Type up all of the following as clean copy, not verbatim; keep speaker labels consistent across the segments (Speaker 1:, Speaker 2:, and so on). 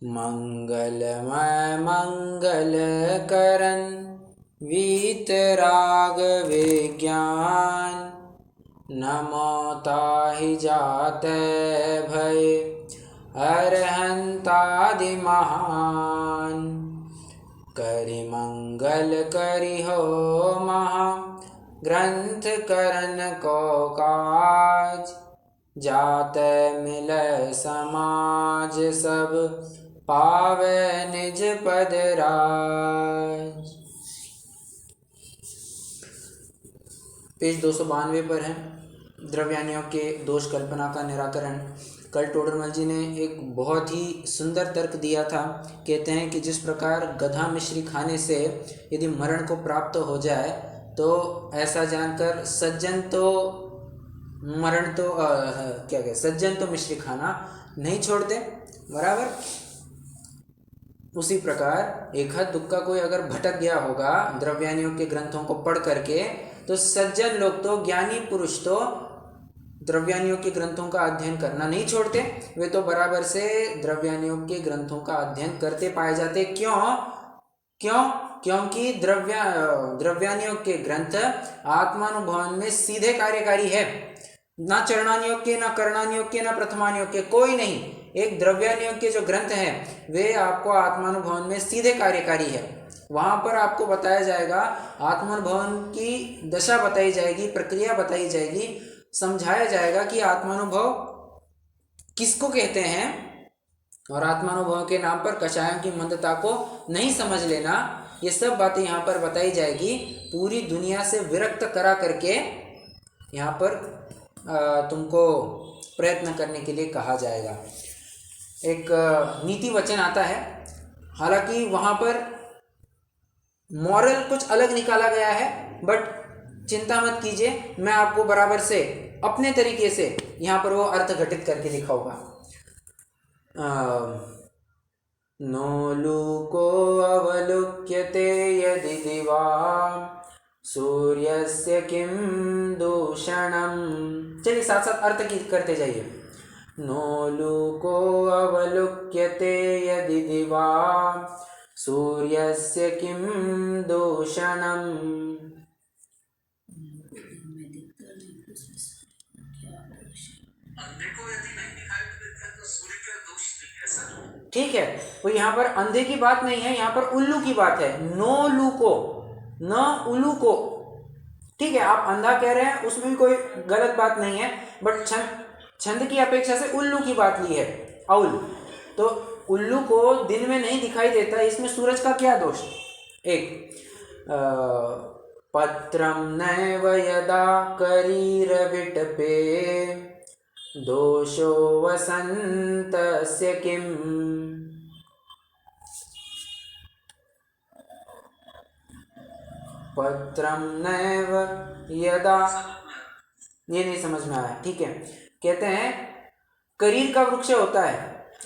Speaker 1: मंगलमय मंगल करन वीतराग विज्ञान। नमो ताहि जाते भय अरहंतादि महान। करि मंगल करि हो महा ग्रंथ करन को काज। जाते मिलै समाज सब पावे निज पद राज। पेज 292 पर है द्रव्यानियों के दोष कल्पना का निराकरण। कल टोडरमल जी ने एक बहुत ही सुंदर तर्क दिया था। कहते हैं कि जिस प्रकार गधा मिश्री खाने से यदि मरण को प्राप्त हो जाए तो ऐसा जानकर सज्जन तो मरण तो क्या कहे सज्जन तो मिश्री खाना नहीं छोड़ते, बराबर। उसी प्रकार एक हद दुक्का कोई अगर भटक गया होगा द्रव्यानियों के ग्रंथों को पढ़ करके, तो सज्जन लोग तो ज्ञानी पुरुष तो द्रव्यानियों के ग्रंथों का अध्ययन करना नहीं छोड़ते। वे तो बराबर से द्रव्यानियों के ग्रंथों का अध्ययन करते पाए जाते। क्यों क्यों क्योंकि द्रव्यानियों के ग्रंथ आत्मानुभवन में सीधे कार्यकारी है। ना चरणानियोग्य, ना करणानियोग्य, ना प्रथमानियोग्य, कोई नहीं। एक द्रव्यानियों के जो ग्रंथ हैं वे आपको आत्मानुभवन में सीधे कार्यकारी है। वहाँ पर आपको बताया जाएगा, आत्मानुभवन की दशा बताई जाएगी, प्रक्रिया बताई जाएगी, समझाया जाएगा कि आत्मानुभव किसको कहते हैं। और आत्मानुभव के नाम पर कषायों की मंदता को नहीं समझ लेना। ये सब बातें यहाँ पर बताई जाएगी। पूरी दुनिया से विरक्त करा करके यहाँ पर तुमको प्रयत्न करने के लिए कहा जाएगा। एक नीति वचन आता है, हालांकि वहाँ पर मॉरल कुछ अलग निकाला गया है, बट चिंता मत कीजिए, मैं आपको बराबर से अपने तरीके से यहाँ पर वो अर्थ घटित करके दिखाऊंगा। नो लूको अवलोक्यते यदि दिवा सूर्यस्य किं दूषणम्। चलिए साथ साथ अर्थ की करते जाइए। नो लूको अवलोक्यते यदि दिवा सूर्यस्य किं दूषणम्। ठीक है, तो यहाँ पर अंधे की बात नहीं है, यहाँ पर उल्लू की बात है। नो लू को, न उल्लू को, ठीक है। आप अंधा कह रहे हैं, उसमें भी कोई गलत बात नहीं है, बट छंद की अपेक्षा से उल्लू की बात ली है। औल तो उल्लू को दिन में नहीं दिखाई देता, इसमें सूरज का क्या दोष। एक पत्रम नैव यदा करीरविटपे दोषो वसन्तस्य किम्। पत्रम नैव यदा, ये नहीं समझ में आया, ठीक है। कहते हैं करीर का वृक्ष होता है,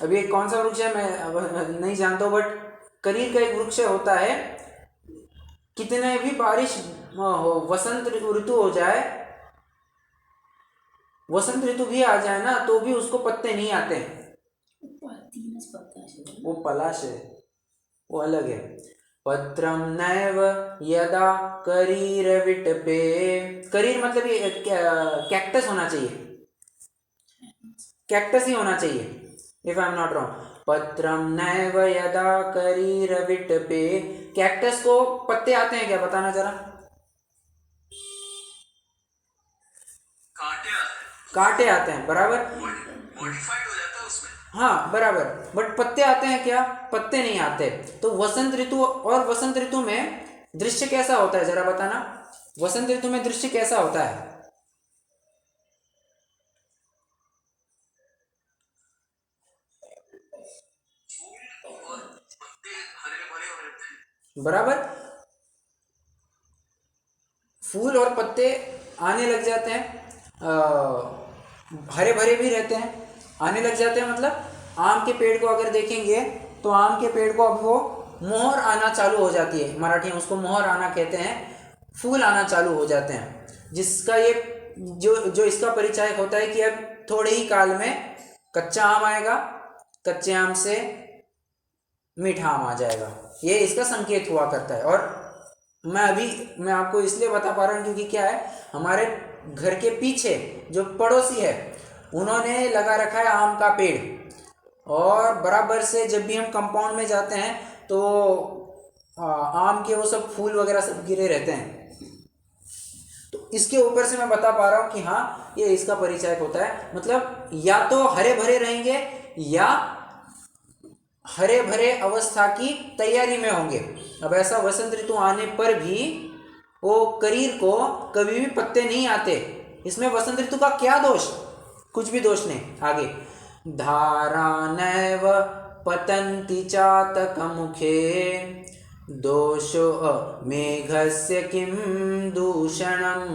Speaker 1: अभी एक कौन सा वृक्ष है मैं नहीं जानता हूँ, बट करीर का एक वृक्ष होता है। कितने भी बारिश हो, वसंत ऋतु हो जाए, वसंत ऋतु भी आ जाए ना, तो भी उसको पत्ते नहीं आते। वो पलाश है, वो अलग है। पत्रम नैव यदा करीरविटपे, करीर मतलब ये कैक्टस होना चाहिए, कैक्टस ही होना चाहिए, if I am not wrong. पत्रम नैव यदा करीरविटपे, कैक्टस को पत्ते आते हैं क्या, बताना जरा। कांटे आते हैं, बराबर, मॉडिफाइड हो जाता है उसमें, हाँ बराबर, बट पत्ते आते हैं क्या, पत्ते नहीं आते। तो वसंत ऋतु, और वसंत ऋतु में दृश्य कैसा होता है जरा बताना। वसंत ऋतु में दृश्य कैसा होता है। बराबर, फूल और पत्ते आने लग जाते हैं, हरे भरे भी रहते हैं, आने लग जाते हैं। मतलब आम के पेड़ को अगर देखेंगे तो आम के पेड़ को अब वो मोहर आना चालू हो जाती है, मराठी में उसको मोहर आना कहते हैं, फूल आना चालू हो जाते हैं, जिसका ये जो इसका परिचय होता है कि अब थोड़े ही काल में कच्चा आम आएगा, कच्चे आम से मीठा आम आ जाएगा। ये इसका संकेत हुआ करता है। और मैं आपको इसलिए बता पा रहा हूँ क्योंकि क्या है, हमारे घर के पीछे जो पड़ोसी है उन्होंने लगा रखा है आम का पेड़, और बराबर से जब भी हम कंपाउंड में जाते हैं तो आम के वो सब फूल वगैरह सब गिरे रहते हैं। तो इसके ऊपर से मैं बता पा रहा हूँ कि हाँ, ये इसका परिचायक होता है। मतलब या तो हरे भरे रहेंगे या हरे भरे अवस्था की तैयारी में होंगे। अब ऐसा वसंत ऋतु आने पर भी वो करीर को कभी भी पत्ते नहीं आते, इसमें वसंत ऋतु का क्या दोष? कुछ भी दोष नहीं। आगे, धारा नैव पतन्ति चातकमुखे दोषो मेघस्य किं दूषणम्।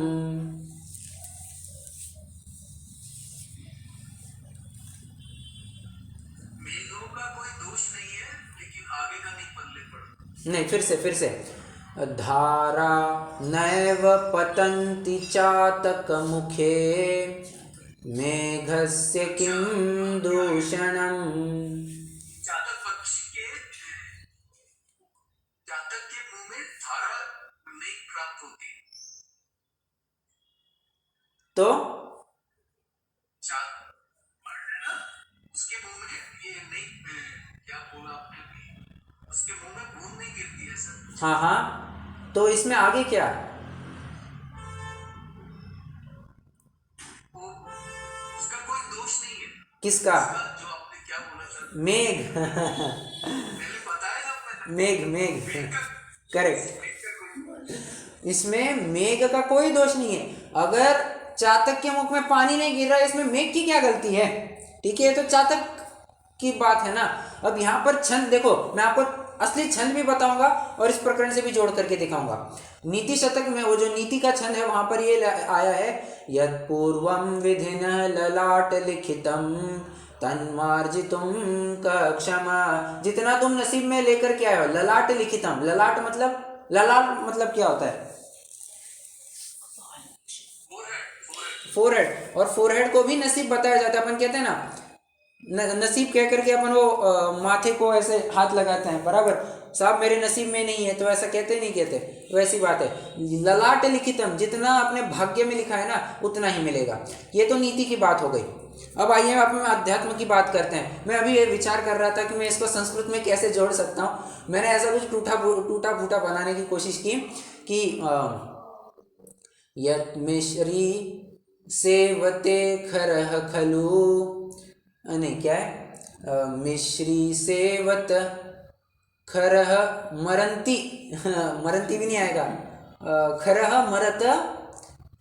Speaker 2: मेघों का कोई दोष नहीं है, लेकिन आगे का नहीं पल्ले पड़।
Speaker 1: नहीं, फिर से धारा नैव पतन्ति चातकमुखे मेघस्य किं दूषणम्।
Speaker 2: चातक पक्षी के चातक के मुंह में धारा नहीं प्राप्त होती।
Speaker 1: तो
Speaker 2: उसके मुंह में ये नहीं, क्या बोला आपने, उसके मुंह में बूंद नहीं गिरती है सर।
Speaker 1: हाँ, तो इसमें आगे क्या?
Speaker 2: उसका कोई दोष नहीं है।
Speaker 1: किसका?
Speaker 2: जो आपने क्या बोला सर?
Speaker 1: मेघ।
Speaker 2: पहले बताया आपने।
Speaker 1: मेघ करेक्ट। इसमें मेघ का कोई दोष नहीं है। अगर चातक के मुख में पानी नहीं गिर रहा है, इसमें मेघ की क्या गलती है? ठीक है, तो चातक की बात है ना। अब यहाँ पर छंद देखो, मैं आपको असली छंद भी बताऊंगा और इस प्रकरण से भी जोड़ करके दिखाऊंगा। नीति शतक में वो जो नीति का छंद है वहां पर ये आया है, यत् पूर्वम विधिनः ललाट लिखितम तन्मार्जितुम क्षमा। जितना तुम नसीब में लेकर के आए हो, ललाट लिखितम। ललाट मतलब क्या होता है? फोरहेड। और फोरहेड को भी नसीब बताया जाता है। अपन कहते हैं ना, नसीब कह करके अपन वो माथे को ऐसे हाथ लगाते हैं, बराबर। साहब मेरे नसीब में नहीं है, तो ऐसा कहते नहीं कहते? वैसी बात है, ललाट लिखितम, जितना अपने भाग्य में लिखा है ना उतना ही मिलेगा। ये तो नीति की बात हो गई। अब आइए अपन अध्यात्म की बात करते हैं। मैं अभी ये विचार कर रहा था कि मैं इसको संस्कृत में कैसे जोड़ सकता हूँ। मैंने ऐसा कुछ टूटा फूटा बनाने की कोशिश की कि यत् मिश्री सेवते खरह खलु, नहीं क्या है, मिश्री सेवत खरह मरंती। मरंती भी नहीं आएगा, खरह मरत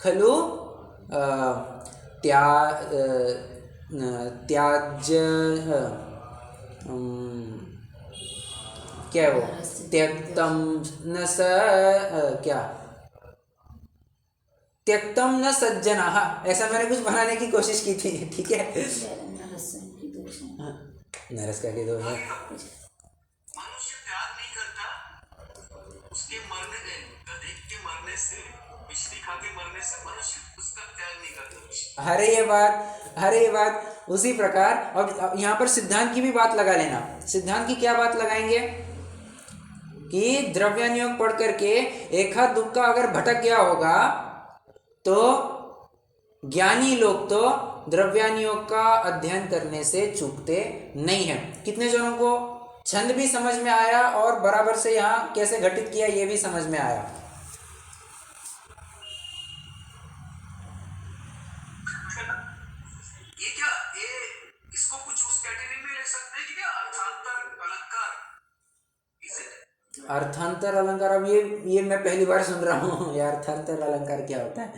Speaker 1: खलु त्याज क्या है वो, त्यक्तम न स क्या, त्यक्तम न सज्जनाः, ऐसा मैंने कुछ बनाने की कोशिश की थी। ठीक है, नरस का के दोष है।
Speaker 2: मनुष्य त्याग नहीं करता, उसके मरने, गधे के मरने से, मिश्री खा के मरने से मनुष्य उसका त्याग नहीं करता।
Speaker 1: अरे ये बात उसी प्रकार। अब यहाँ पर सिद्धांत की भी बात लगा लेना। सिद्धांत की क्या बात लगाएंगे कि द्रव्यानुयोग पढ़ करके एक हाथ दुक्का अगर भटक गया होगा तो ज्ञानी लोग तो द्रव्यानुयोग का अध्ययन करने से चूकते नहीं है। कितने जनों को छंद भी समझ में आया और बराबर से यहाँ कैसे घटित किया ये भी समझ में आया?
Speaker 2: ये क्या, ये इसको कुछ उस कैटेगरी में ले सकते हैं कि क्या, अर्थांतर अलंकार?
Speaker 1: अर्थांतर अलंकार, अब ये मैं पहली बार सुन रहा हूँ यार। अर्थांतर अलंकार क्या होता है?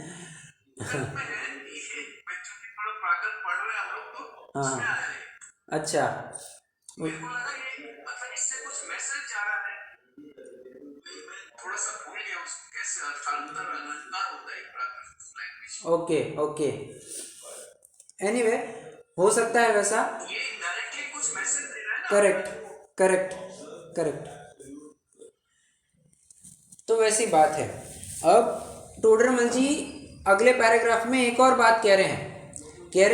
Speaker 1: हाँ, अच्छा,
Speaker 2: मेरे को लगा ये मतलब इससे कुछ मैसेज जा रहा है, मैं थोड़ा सा भूल गया उसको कैसे अर्थांतर अलंकार होता है प्राकृत लैंग्वेज।
Speaker 1: ओके, एनीवे हो सकता है वैसा।
Speaker 2: ये डायरेक्टली कुछ मैसेज दे रहा है ना।
Speaker 1: करेक्ट। तो वैसी बात है। अब टोडरमल जी अगले पैराग्राफ में एक और बात कह रहे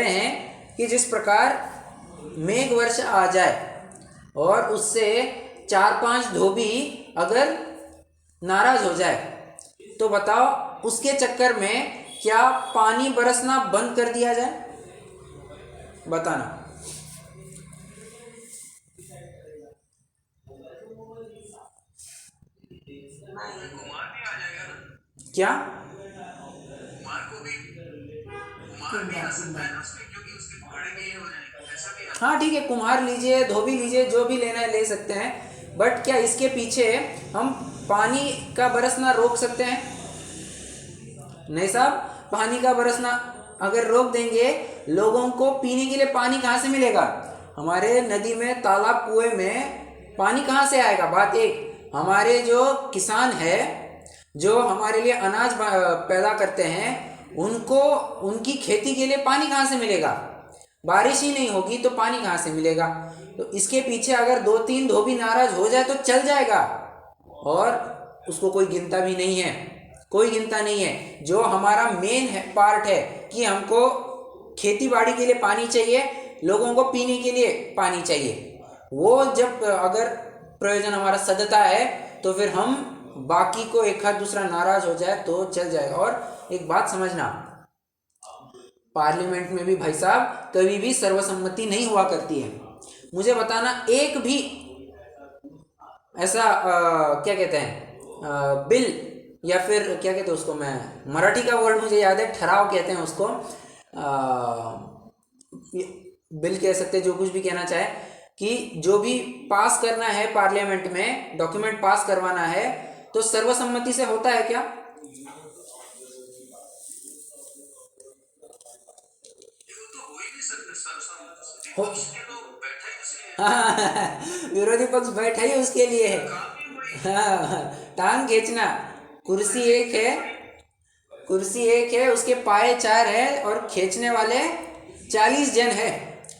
Speaker 1: हैं कि जिस प्रकार मेघ वर्षा आ जाए और उससे 4-5 धोबी अगर नाराज हो जाए तो बताओ उसके चक्कर में क्या पानी बरसना बंद कर दिया जाए? बताना।
Speaker 2: कुमार भी आ जाएगा ना,
Speaker 1: क्या?
Speaker 2: कुमार भी आ सकता है ना उसमें, क्योंकि उसके घोड़े भी ये हो जाएंगे, ऐसा भी
Speaker 1: हाँ ठीक है, कुम्हार लीजिए, धोबी लीजिए, जो भी लेना है ले सकते हैं, बट क्या इसके पीछे हम पानी का बरसना रोक सकते हैं? नहीं साहब, पानी का बरसना अगर रोक देंगे, लोगों को पीने के लिए पानी कहाँ से मिलेगा? हमारे नदी में, तालाब, कुएं में पानी कहाँ से आएगा? बात एक, हमारे जो किसान है, जो हमारे लिए अनाज पैदा करते हैं, उनको उनकी खेती के लिए पानी कहाँ से मिलेगा? बारिश ही नहीं होगी तो पानी कहाँ से मिलेगा? तो इसके पीछे अगर 2-3 धोबी नाराज हो जाए तो चल जाएगा, और उसको कोई गिनता भी नहीं है, कोई गिनता नहीं है। जो हमारा मेन है पार्ट है कि हमको खेती बाड़ी के लिए पानी चाहिए, लोगों को पीने के लिए पानी चाहिए, वो जब अगर प्रयोजन हमारा सदता है तो फिर हम बाकी को एक हाथ दूसरा नाराज हो जाए तो चल जाएगा। और एक बात समझना, पार्लियामेंट में भी भाई साहब कभी भी सर्वसम्मति नहीं हुआ करती है। मुझे बताना एक भी ऐसा क्या कहते हैं बिल, या फिर क्या कहते हैं उसको, मैं मराठी का वर्ड मुझे याद है, ठराव कहते हैं उसको, बिल कह सकते हैं, जो कुछ भी कहना चाहे, कि जो भी पास करना है पार्लियामेंट में, डॉक्यूमेंट पास करवाना है तो सर्वसम्मति से होता है क्या? विरोधी पक्ष बैठा ही उसके लिए है। हाँ, टांग खींचना। कुर्सी एक है, उसके पाए 4 है और खींचने वाले 40 जन है,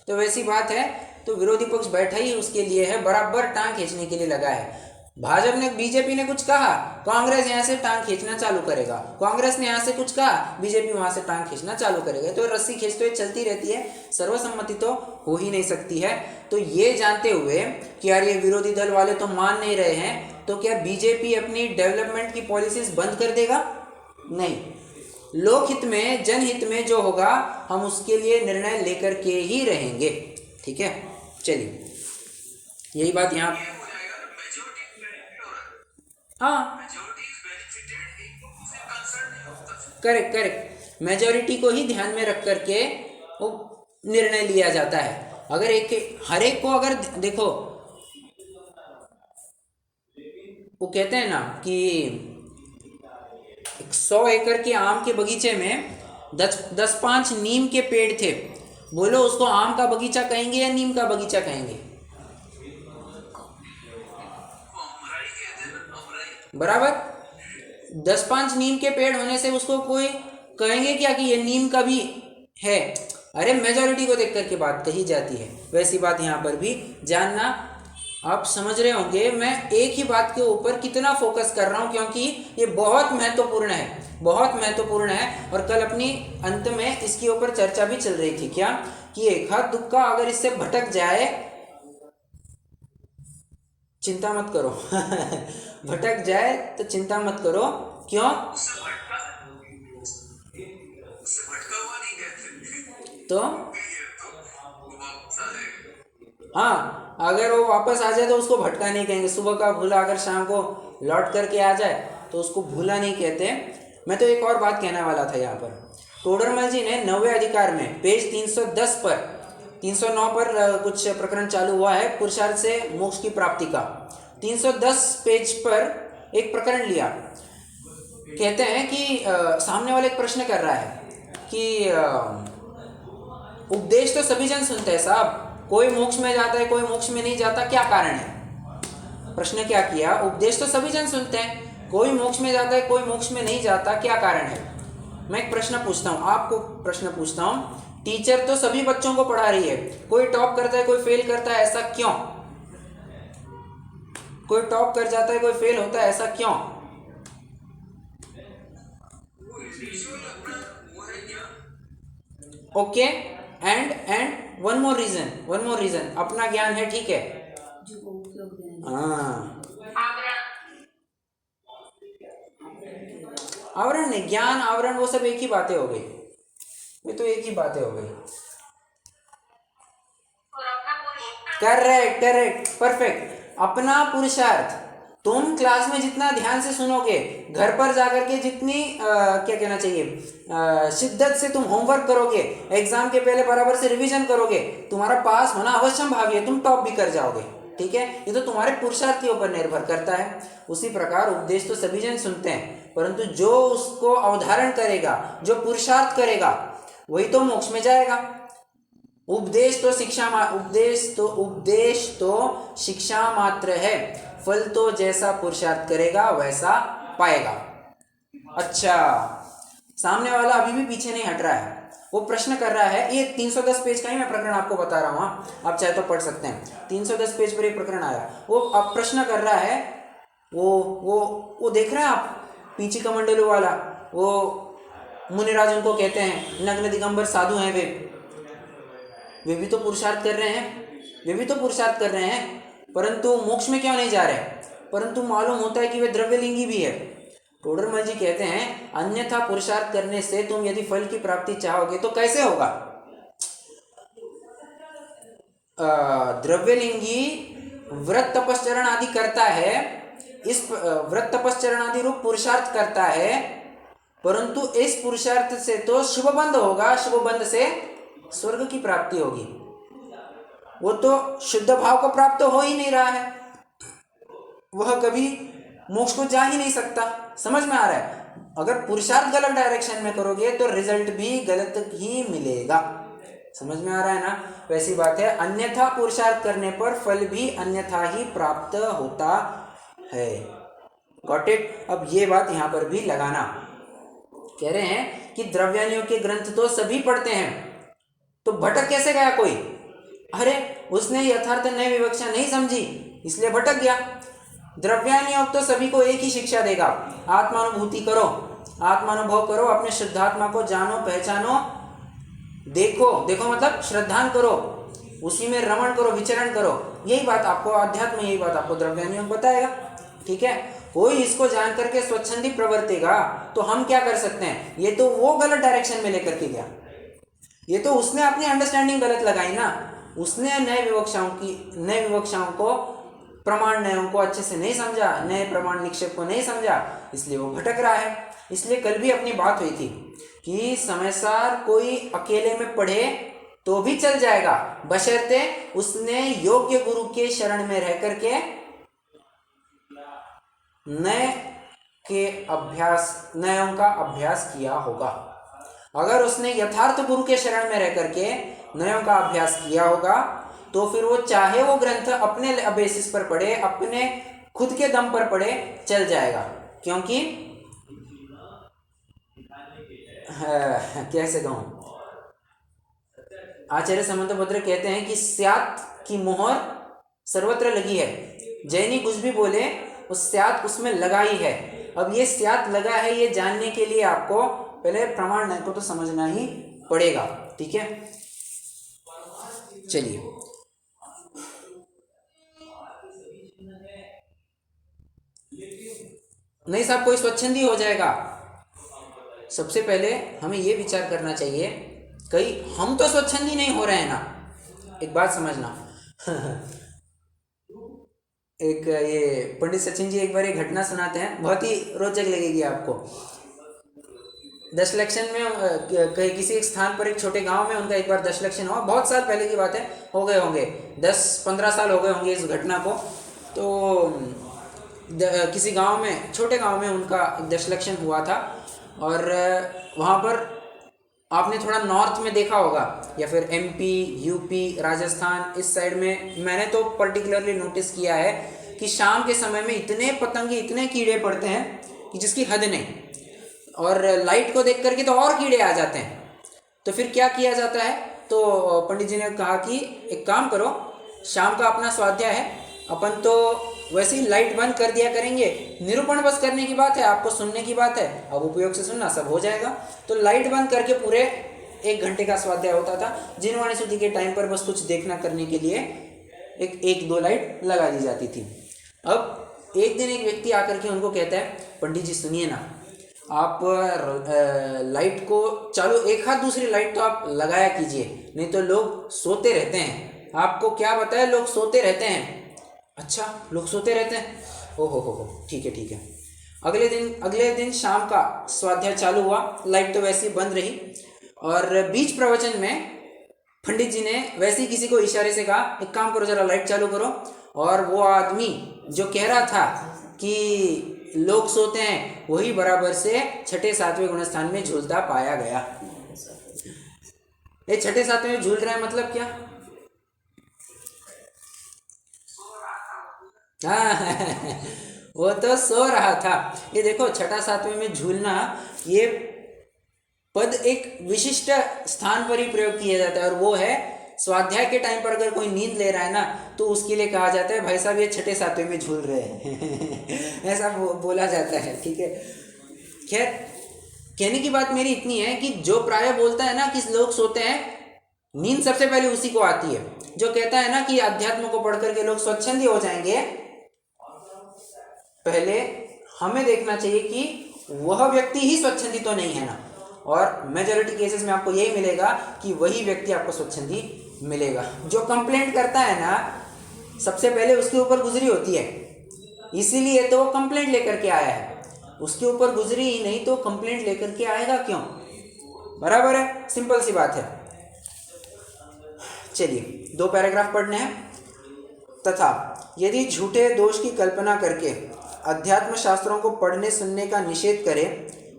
Speaker 1: तो वैसी बात है। तो विरोधी पक्ष बैठा ही उसके लिए है, बराबर टांग खींचने के लिए लगा है। भाजपा ने, बीजेपी ने कुछ कहा, कांग्रेस यहाँ से टांग खींचना चालू करेगा, कांग्रेस ने यहाँ से कुछ कहा, बीजेपी वहां से टांग खींचना चालू करेगा, तो रस्सी खींचते हुए चलती रहती है, सर्वसम्मति तो हो ही नहीं सकती है। तो ये जानते हुए कि यार ये विरोधी दल वाले तो मान नहीं रहे हैं, तो क्या बीजेपी अपनी डेवलपमेंट की पॉलिसीज बंद कर देगा? नहीं, लोकहित में, जनहित में जो होगा हम उसके लिए निर्णय लेकर के ही रहेंगे। ठीक है, चलिए यही बात यहाँ, हाँ करेक्ट, मेजॉरिटी को ही ध्यान में रख करके वो निर्णय लिया जाता है। अगर हर एक को अगर देखो, वो कहते हैं ना कि 100 एकड़ के आम के बगीचे में 10-5 नीम के पेड़ थे, बोलो उसको आम का बगीचा कहेंगे या नीम का बगीचा कहेंगे? बराबर, 10-5 नीम के पेड़ होने से उसको कोई कहेंगे क्या कि ये नीम का भी है? अरे मेजॉरिटी को देख करके बात कही जाती है। वैसी बात यहाँ पर भी जानना, आप समझ रहे होंगे मैं एक ही बात के ऊपर कितना फोकस कर रहा हूँ, क्योंकि ये बहुत महत्वपूर्ण है, बहुत महत्वपूर्ण है। और कल अपनी अंत में इसके ऊपर चर्चा भी चल रही थी क्या, कि एक हाथ दुक्का अगर इससे भटक जाए, चिंता मत करो भटक जाए तो चिंता मत करो। क्यों? तो हाँ, अगर वो वापस आ जाए तो उसको भटका नहीं कहेंगे। सुबह का भूला अगर शाम को लौट करके आ जाए तो उसको भूला नहीं कहते। मैं तो एक और बात कहने वाला था यहाँ पर, तोडरमल जी ने 90वें अधिकार में पेज 310 पर 309 पर कुछ प्रकरण चालू हुआ है पुरुषार्थ से मोक्ष की प्राप्ति का। 310 पेज पर एक प्रकरण लिया, कहते हैं कि सामने वाले एक प्रश्न कर रहा है कि उपदेश तो सभी जन सुनते हैं साहब, कोई मोक्ष में जाता है कोई मोक्ष में नहीं जाता, क्या कारण है? प्रश्न क्या किया, उपदेश तो सभी जन सुनते हैं, कोई मोक्ष में जाता है कोई मोक्ष में नहीं जाता, क्या कारण है? मैं एक प्रश्न पूछता हूँ, आपको प्रश्न पूछता हूँ, टीचर तो सभी बच्चों को पढ़ा रही है, कोई टॉप करता है कोई फेल करता है, ऐसा क्यों? कोई टॉप कर जाता है कोई फेल होता है, ऐसा क्यों? Okay, and one more reason, अपना ज्ञान है, ठीक है, हाँ, आवरण नहीं, ज्ञान आवरण वो सब एक ही बातें हो गई, ये तो एक ही बातें हो गई। Correct correct perfect. अपना पुरुषार्थ, तुम क्लास में जितना ध्यान से सुनोगे, घर पर जाकर के जितनी क्या कहना चाहिए शिद्दत से तुम होमवर्क करोगे, एग्जाम के पहले बराबर से रिवीजन करोगे, तुम्हारा पास होना अवश्यम भावी है, तुम टॉप भी कर जाओगे। ठीक है, ये तो तुम्हारे पुरुषार्थ के ऊपर निर्भर करता है। उसी प्रकार उपदेश तो सभी जन सुनते हैं, परंतु जो उसको अवधारण करेगा, जो पुरुषार्थ करेगा, वही तो मोक्ष में जाएगा। उपदेश तो शिक्षा मात्र है, फल तो जैसा पुरुषार्थ करेगा वैसा पाएगा। अच्छा, सामने वाला अभी भी पीछे नहीं हट रहा है, वो प्रश्न कर रहा है। ये 310 पेज का ही मैं प्रकरण आपको बता रहा हूँ, आप चाहे तो पढ़ सकते हैं। 310 पेज पर एक प्रकरण आया, वो अब प्रश्न कर रहा है। वो देख रहे हैं आप, पीछे कमंडलू वाला, वो मुनिराज उनको कहते हैं, नग्न दिगंबर साधु हैं वे भी तो पुरुषार्थ कर रहे हैं, परंतु मोक्ष में क्यों नहीं जा रहे? परंतु मालूम होता है कि वे द्रव्यलिंगी भी है। टोडरमल जी कहते हैं, अन्यथा पुरुषार्थ करने से तुम यदि फल की प्राप्ति चाहोगे तो कैसे होगा? द्रव्यलिंगी व्रत तपश्चरण आदि करता है, इस व्रत तपश्चरण आदि रूप पुरुषार्थ करता है, परंतु इस पुरुषार्थ से तो शुभ बंध होगा, शुभ बंध से स्वर्ग की प्राप्ति होगी। वो तो शुद्ध भाव को प्राप्त हो ही नहीं रहा है, वह कभी मोक्ष को जा ही नहीं सकता। समझ में आ रहा है? अगर पुरुषार्थ गलत डायरेक्शन में करोगे तो रिजल्ट भी गलत ही मिलेगा। समझ में आ रहा है ना? वैसी बात है, अन्यथा पुरुषार्थ करने पर फल भी अन्यथा ही प्राप्त होता है। Got it? अब ये बात यहाँ पर भी लगाना। कह रहे हैं कि द्रव्यानियों के ग्रंथ तो सभी पढ़ते हैं, तो भटक कैसे गया कोई? अरे उसने यथार्थ नए विवक्षा नहीं समझी, इसलिए भटक गया। द्रव्यानियोग तो सभी को एक ही शिक्षा देगा, आत्मानुभूति करो, आत्मानुभव करो, अपने शुद्धात्मा को जानो, पहचानो, देखो मतलब श्रद्धान करो, उसी में रमण करो, विचरण करो। यही बात आपको अध्यात्म, यही बात आपको द्रव्यानियोग बताएगा। ठीक है, कोई इसको जान करके स्वच्छंदी प्रवर्तेगा तो हम क्या कर सकते हैं? ये तो वो गलत डायरेक्शन में लेकर के गया, ये तो उसने अपनी अंडरस्टैंडिंग गलत लगाई ना, उसने नए विवक्षाओं को, प्रमाण नयों को अच्छे से नहीं समझा, नए प्रमाण निक्षेप को नहीं समझा, इसलिए वो भटक रहा है। इसलिए कल भी अपनी बात हुई थी कि समयसार कोई अकेले में पढ़े तो भी चल जाएगा, बशर्ते उसने योग्य गुरु के शरण में रह करके नयों का अभ्यास किया होगा। अगर उसने यथार्थ गुरु के शरण में रह करके नयों का अभ्यास किया होगा तो फिर वो चाहे वो ग्रंथ अपने बेसिस पर पढ़े, अपने खुद के दम पर पढ़े, चल जाएगा। क्योंकि कैसे कहूं, आचार्य समंतभद्र कहते हैं कि स्यात् की मोहर सर्वत्र लगी है। जैनी कुछ भी बोले, उस स्यात् उसमें लगा ही है। अब ये स्यात् लगा है, ये जानने के लिए आपको पहले प्रमाण को तो समझना ही पड़ेगा। ठीक है, चलिए नहीं साहब, कोई स्वच्छंदी हो जाएगा। सबसे पहले हमें ये विचार करना चाहिए, कहीं हम तो स्वच्छंदी नहीं हो रहे हैं ना। एक बात समझना एक ये पंडित सचिन जी एक बार एक घटना सुनाते हैं, बहुत ही रोचक लगेगी आपको। दशलक्षण में किसी एक स्थान पर एक छोटे गांव में उनका एक बार दशलक्षण हुआ, बहुत साल पहले की बात है, हो गए होंगे 10-15 साल हो गए होंगे इस घटना को। तो किसी गांव में, छोटे गांव में उनका दशलक्षण हुआ था, और वहाँ पर आपने थोड़ा नॉर्थ में देखा होगा, या फिर MP, UP, राजस्थान, इस साइड में मैंने तो पर्टिकुलरली नोटिस किया है कि शाम के समय में इतने पतंगे, इतने कीड़े पड़ते हैं कि जिसकी हद नहीं, और लाइट को देख करके तो और कीड़े आ जाते हैं। तो फिर क्या किया जाता है? तो पंडित जी ने कहा कि एक काम करो, शाम का अपना स्वाध्याय है, अपन तो वैसे ही लाइट बंद कर दिया करेंगे, निरूपण बस करने की बात है, आपको सुनने की बात है, अब उपयोग से सुनना, सब हो जाएगा। तो लाइट बंद करके पूरे 1 घंटे का स्वाध्याय होता था। जिनवाणी शुद्धि के टाइम पर बस कुछ देखना करने के लिए एक 1-2 लाइट लगा दी जाती थी। अब एक दिन एक व्यक्ति आकर के उनको कहता है, पंडित जी सुनिए ना, आप लाइट को चालू, एक हाथ दूसरी लाइट तो आप लगाया कीजिए, नहीं तो लोग सोते रहते हैं। आपको क्या बताया, लोग सोते रहते हैं। अच्छा, लोग सोते रहते हैं, हो, ठीक है ठीक है। अगले दिन शाम का स्वाध्याय चालू हुआ, लाइट तो वैसे ही बंद रही, और बीच प्रवचन में पंडित जी ने वैसे ही किसी को इशारे से कहा, एक काम करो जरा लाइट चालू करो। और वो आदमी जो कह रहा था कि लोग सोते हैं, वही बराबर से छठे सातवें गुणस्थान में झूलता पाया गया। ये छठे सातवें में झूल रहा है मतलब क्या? हाँ वो तो सो रहा था। ये देखो, छठा सातवें में झूलना, ये पद एक विशिष्ट स्थान पर ही प्रयोग किया जाता है, और वो है स्वाध्याय के टाइम पर अगर कोई नींद ले रहा है ना, तो उसके लिए कहा जाता है, भाई साहब ये छठे सातवें में झूल रहे हैं ऐसा बोला जाता है, ठीक है। खैर, कहने की बात मेरी इतनी है कि जो प्राय बोलता है ना कि लोग सोते हैं, नींद सबसे पहले उसी को आती है। जो कहता है ना कि अध्यात्म को पढ़ करके लोग स्वच्छंदी हो जाएंगे, पहले हमें देखना चाहिए कि वह व्यक्ति ही स्वच्छंदी तो नहीं है ना। और मेजॉरिटी केसेस में आपको यही मिलेगा कि वही व्यक्ति आपको स्वच्छंदी मिलेगा। जो कंप्लेंट करता है ना, सबसे पहले उसके ऊपर गुजरी होती है, इसीलिए तो वो कंप्लेंट लेकर के आया है। उसके ऊपर गुजरी ही नहीं तो कंप्लेंट लेकर के आएगा क्यों? बराबर है, सिंपल सी बात है। चलिए 2 पैराग्राफ पढ़ने हैं। तथा यदि झूठे दोष की कल्पना करके अध्यात्म शास्त्रों को पढ़ने सुनने का निषेध करे,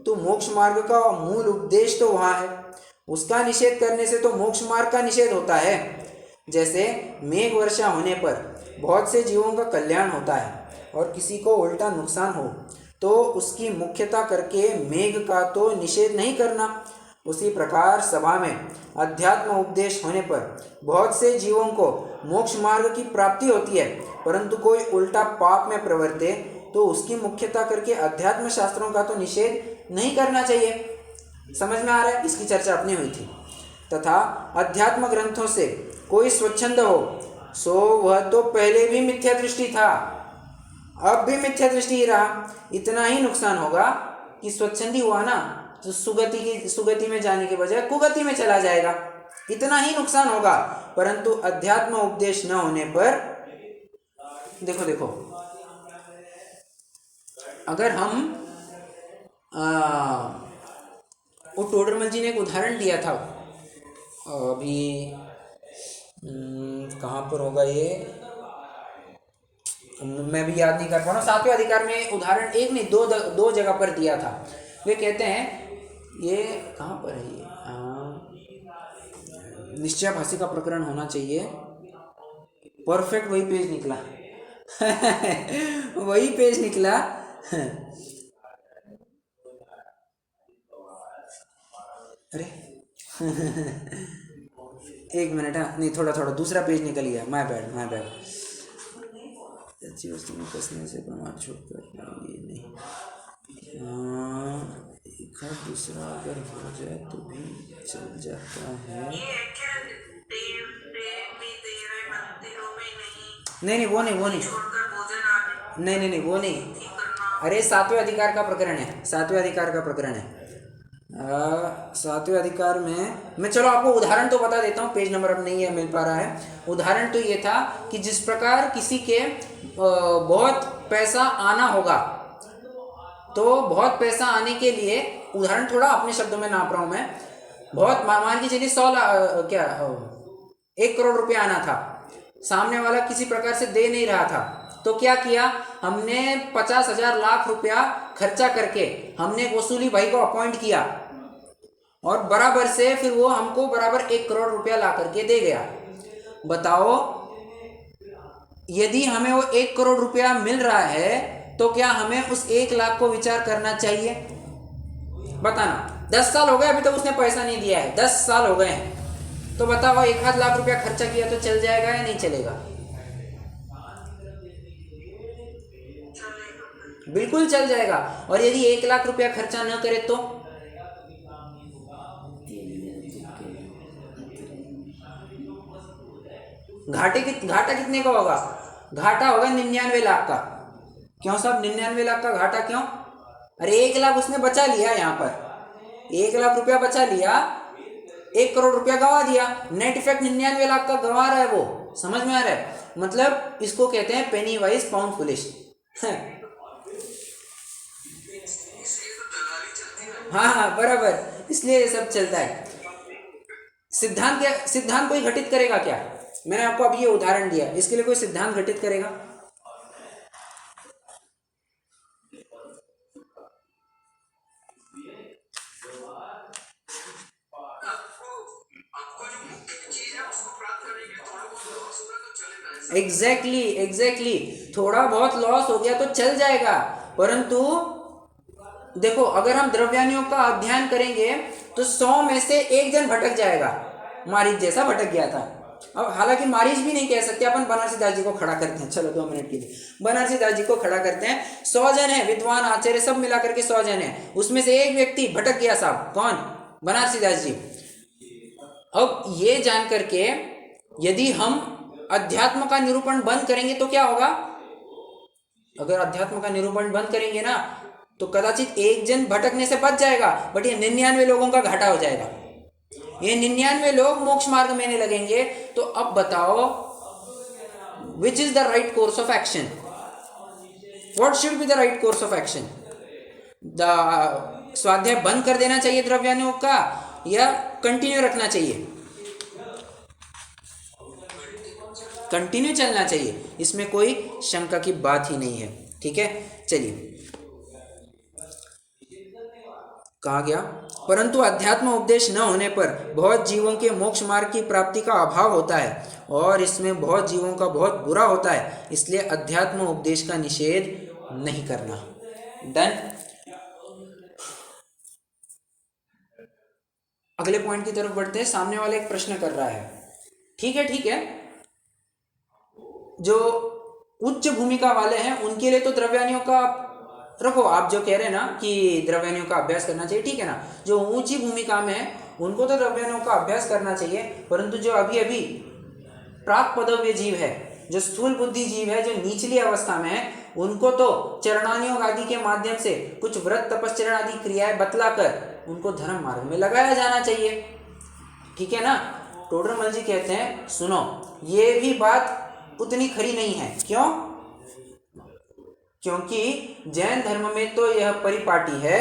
Speaker 1: तो मोक्ष मार्ग का मूल उपदेश तो वहाँ है, उसका निषेध करने से तो मोक्ष मार्ग का निषेध होता है। जैसे मेघ वर्षा होने पर बहुत से जीवों का कल्याण होता है, और किसी को उल्टा नुकसान हो तो उसकी मुख्यता करके मेघ का तो निषेध नहीं करना। उसी प्रकार सभा में अध्यात्म उपदेश होने पर बहुत से जीवों को मोक्ष मार्ग की प्राप्ति होती है, परंतु कोई उल्टा पाप में प्रवर्ते तो उसकी मुख्यता करके अध्यात्म शास्त्रों का तो निषेध नहीं करना चाहिए। समझ में आ रहा है? इसकी चर्चा अपनी हुई थी। तथा अध्यात्म ग्रंथों से कोई स्वच्छंद हो, सो वह तो पहले भी मिथ्या दृष्टि था, अब भी मिथ्या दृष्टि ही रहा। इतना ही नुकसान होगा कि स्वच्छंदी हुआ ना, तो सुगति में जाने के बजाय कुगति में चला जाएगा, इतना ही नुकसान होगा। परंतु अध्यात्म उपदेश न होने पर, देखो अगर हम वो टोडरमल जी ने एक उदाहरण दिया था, अभी कहाँ पर होगा ये, मैं भी याद नहीं कर पा रहा हूँ। 7वें अधिकार में उदाहरण एक नहीं दो जगह पर दिया था। वे कहते हैं, ये कहाँ पर है ये, निश्चयाभासी का प्रकरण होना चाहिए, परफेक्ट वही पेज निकला वही पेज निकला अरे एक मिनट, हाँ नहीं, थोड़ा दूसरा पेज निकल गया, माय बैड। अच्छी वस्तु में कसने से प्रमाण छोड़कर ये नहीं, एक दूसरा अगर हो जाए तो भी चल जाता है। नहीं वो नहीं वो नहीं। अरे 7वें अधिकार का प्रकरण है, 7वें अधिकार का प्रकरण है। 7वें अधिकार में मैं, चलो आपको उदाहरण तो बता देता हूँ, पेज नंबर अब नहीं है मिल पा रहा है। उदाहरण तो ये था कि जिस प्रकार किसी के बहुत पैसा आना होगा, तो बहुत पैसा आने के लिए, उदाहरण थोड़ा अपने शब्दों में नाप रहा हूँ मैं, बहुत मान के चलिए 1 करोड़ रुपया आना था, सामने वाला किसी प्रकार से दे नहीं रहा था, तो क्या किया हमने, 50,000 लाख रुपया खर्चा करके हमने एक वसूली भाई को अपॉइंट किया, और बराबर से फिर वो हमको बराबर 1 करोड़ रुपया ला करके दे गया। बताओ, यदि हमें वो 1 करोड़ रुपया मिल रहा है, तो क्या हमें उस 1 लाख को विचार करना चाहिए? बताना। 10 साल हो गए अभी तक उसने पैसा नहीं दिया है, 10 साल हो गए हैं, तो बताओ 1 लाख रुपया खर्चा किया तो चल जाएगा या नहीं चलेगा? बिल्कुल चल जाएगा। और यदि 1 लाख रुपया खर्चा न करे तो घाटा कितने का होगा? घाटा होगा 99 लाख का। क्यों साहब 99 लाख का घाटा क्यों? अरे 1 लाख उसने बचा लिया, यहाँ पर 1 लाख रुपया बचा लिया, 1 करोड़ रुपया गंवा दिया, नेट इफेक्ट 99 लाख का गंवा रहा है वो। समझ में आ रहा है? मतलब इसको कहते हैं पेनी वाइज पाउंड फुलिश। हाँ हाँ बराबर, इसलिए ये सब चलता है। सिद्धांत कोई घटित करेगा क्या? मैंने आपको अभी ये उदाहरण दिया, इसके लिए कोई सिद्धांत घटित करेगा? एग्जैक्टली थोड़ा बहुत लॉस हो गया तो चल जाएगा, परंतु देखो अगर हम द्रव्यानियोग का अध्ययन करेंगे तो 100 में से 1 जन भटक जाएगा, मारीच जैसा भटक गया था। अब हालांकि मारीच भी नहीं कह सकते अपन, बनारसी दास जी को खड़ा करते हैं, चलो 2 मिनट के लिए बनारसी दास जी को खड़ा करते हैं। 100 जन है, विद्वान आचार्य सब मिला करके 100 जन है, उसमें से 1 व्यक्ति भटक गया साहब, कौन? बनारसी दास जी। अब ये जान करके यदि हम अध्यात्म का निरूपण बंद करेंगे तो क्या होगा? अगर अध्यात्म का निरूपण बंद करेंगे ना तो कदाचित 1 जन भटकने से बच जाएगा, बट ये 99 लोगों का घाटा हो जाएगा। ये 99 लोग मोक्ष मार्ग में लगेंगे। तो अब बताओ which is the right course of action? What should be the right course of action? स्वाध्याय बंद कर देना चाहिए द्रव्यानुयोग का या कंटिन्यू रखना चाहिए? कंटिन्यू चलना चाहिए, इसमें कोई शंका की बात ही नहीं है। ठीक है, चलिए कहा गया, परंतु अध्यात्म उपदेश न होने पर बहुत जीवों के मोक्ष मार्ग की प्राप्ति का अभाव होता है और इसमें बहुत जीवों का बहुत बुरा होता है, इसलिए अध्यात्म उपदेश का निषेध नहीं करना। डन। अगले पॉइंट की तरफ बढ़ते हैं। सामने वाला एक प्रश्न कर रहा है, ठीक है, जो उच्च भूमिका वाले हैं उनके लिए तो द्रव्यानियों का रखो, आप जो कह रहे हैं ना कि द्रव्यानियों का अभ्यास करना चाहिए, ठीक है ना। जो ऊंची भूमिका में है उनको तो द्रव्यानियों का अभ्यास करना चाहिए, परंतु जो अभी प्राक पदव्य जीव है, जो स्थूल बुद्धि जीव है, जो निचली अवस्था में है, उनको तो चरणानियोग आदि के माध्यम से कुछ व्रत तपश्चरण आदि क्रियाएं बतलाकर उनको धर्म मार्ग में लगाया जाना चाहिए। ठीक है ना। टोडरमल जी कहते हैं सुनो, ये भी बात उतनी खरी नहीं है। क्यों? क्योंकि जैन धर्म में तो यह परिपाटी है,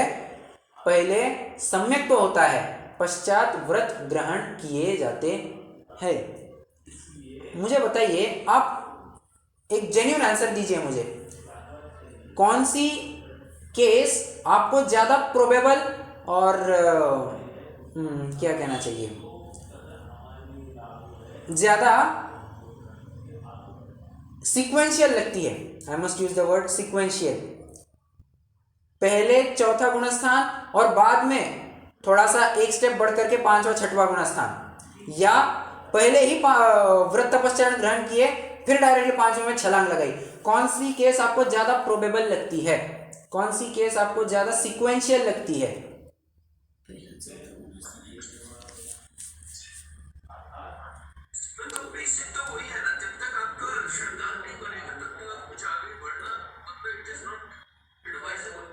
Speaker 1: पहले सम्यक तो होता है, पश्चात व्रत ग्रहण किए जाते हैं। मुझे बताइए, आप एक जेन्युइन आंसर दीजिए मुझे, कौन सी केस आपको ज्यादा प्रोबेबल और क्या कहना चाहिए, ज्यादा सीक्वेंशियल लगती है? I must use the word sequential. पहले चौथा गुणस्थान और बाद में थोड़ा सा एक स्टेप बढ़ करके 5वां 6वां गुणस्थान, या पहले ही व्रत तपश्चरण ग्रहण किए फिर डायरेक्टली 5वें में छलांग लगाई? कौन सी केस आपको ज्यादा प्रोबेबल लगती है? कौन सी केस आपको ज्यादा सीक्वेंशियल लगती है?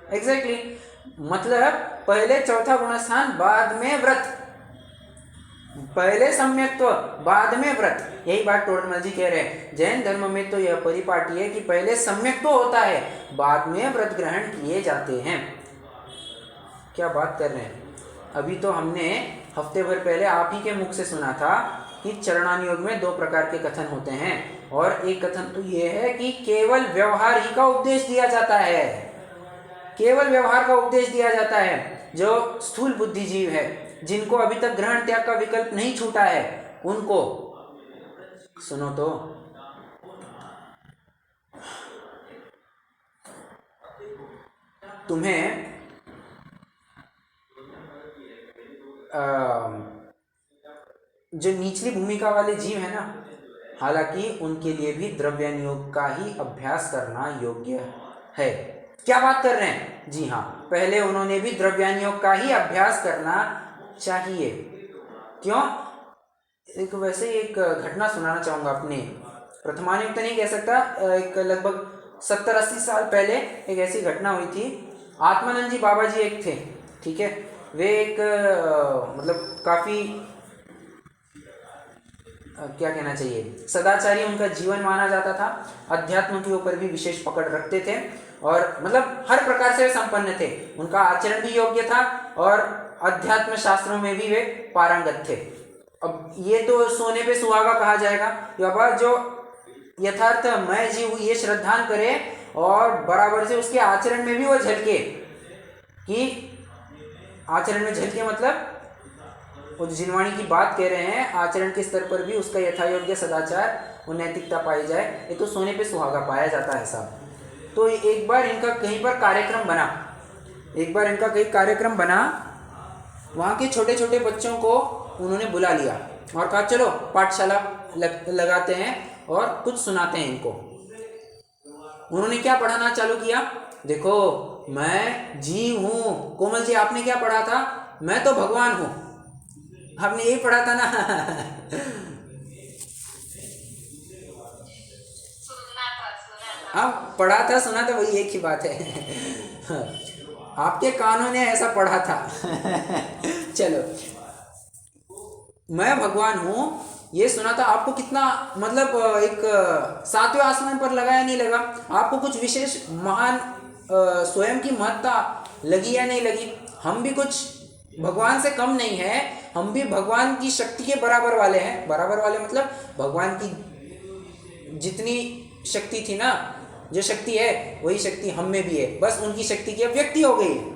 Speaker 1: एग्जैक्टली मतलब पहले चौथा गुणस्थान बाद में व्रत, पहले सम्यक्त्व बाद में व्रत, यही बात टोडरमल जी कह रहे हैं। जैन धर्म में तो यह परिपाटी है कि पहले सम्यक्त्व होता है, बाद में व्रत ग्रहण किए जाते हैं। क्या बात कर रहे हैं। अभी तो हमने हफ्ते भर पहले आप ही के मुख से सुना था कि चरणानुयोग में 2 प्रकार के कथन होते हैं, और एक कथन तो यह है कि केवल व्यवहार ही का उपदेश दिया जाता है, केवल व्यवहार का उपदेश दिया जाता है। जो स्थूल बुद्धिजीव है, जिनको अभी तक ग्रहण त्याग का विकल्प नहीं छूटा है, उनको सुनो तो, तुम्हें जो निचली भूमिका वाले जीव है ना, हालांकि उनके लिए भी द्रव्यानुयोग का ही अभ्यास करना योग्य है। क्या बात कर रहे हैं? जी हाँ, पहले उन्होंने भी द्रव्यानुयोग का ही अभ्यास करना चाहिए। क्यों? एक वैसे एक घटना सुनाना चाहूँगा अपने प्रथमानियुक्त नहीं कह सकता, एक लगभग 70-80 साल पहले एक ऐसी घटना हुई थी। आत्मानंद जी बाबा जी एक थे, ठीक है, वे एक मतलब काफ़ी क्या कहना चाहिए, सदाचारी उनका जीवन माना जाता था, अध्यात्म के ऊपर भी विशेष पकड़ रखते थे और मतलब हर प्रकार से वे संपन्न थे। उनका आचरण भी योग्य था और अध्यात्म शास्त्रों में भी वे पारंगत थे। अब ये तो सोने पे सुहागा कहा जाएगा, बाबा जो यथार्थ मैं जीव ये श्रद्धान करे और बराबर से उसके आचरण में भी वो झलके, कि आचरण में झलके मतलब वो जिनवाणी की बात कह रहे हैं, आचरण के स्तर पर भी उसका यथायोग्य सदाचार और नैतिकता पाई जाए, ये तो सोने पे सुहागा पाया जाता है साहब। तो एक बार इनका कहीं पर कार्यक्रम बना, वहाँ के छोटे छोटे बच्चों को उन्होंने बुला लिया और कहा चलो पाठशाला लगाते हैं और कुछ सुनाते हैं इनको। उन्होंने क्या पढ़ाना चालू किया, देखो मैं जीव हूँ। कोमल जी आपने क्या पढ़ा था, मैं तो भगवान हूँ, आपने यही पढ़ा था ना। हाँ पढ़ा था, सुना था, वही एक ही बात है। आपके कानों ने ऐसा पढ़ा था। चलो मैं भगवान हूँ ये सुना था, आपको कितना मतलब एक 7वें आसमान पर लगा या नहीं लगा, आपको कुछ विशेष महान स्वयं की महत्ता लगी या नहीं लगी। हम भी कुछ भगवान से कम नहीं है, हम भी भगवान की शक्ति के बराबर वाले हैं। बराबर वाले मतलब भगवान की जितनी शक्ति थी ना, जो शक्ति है वही शक्ति हम में भी है, बस उनकी शक्ति की अभिव्यक्ति हो गई है,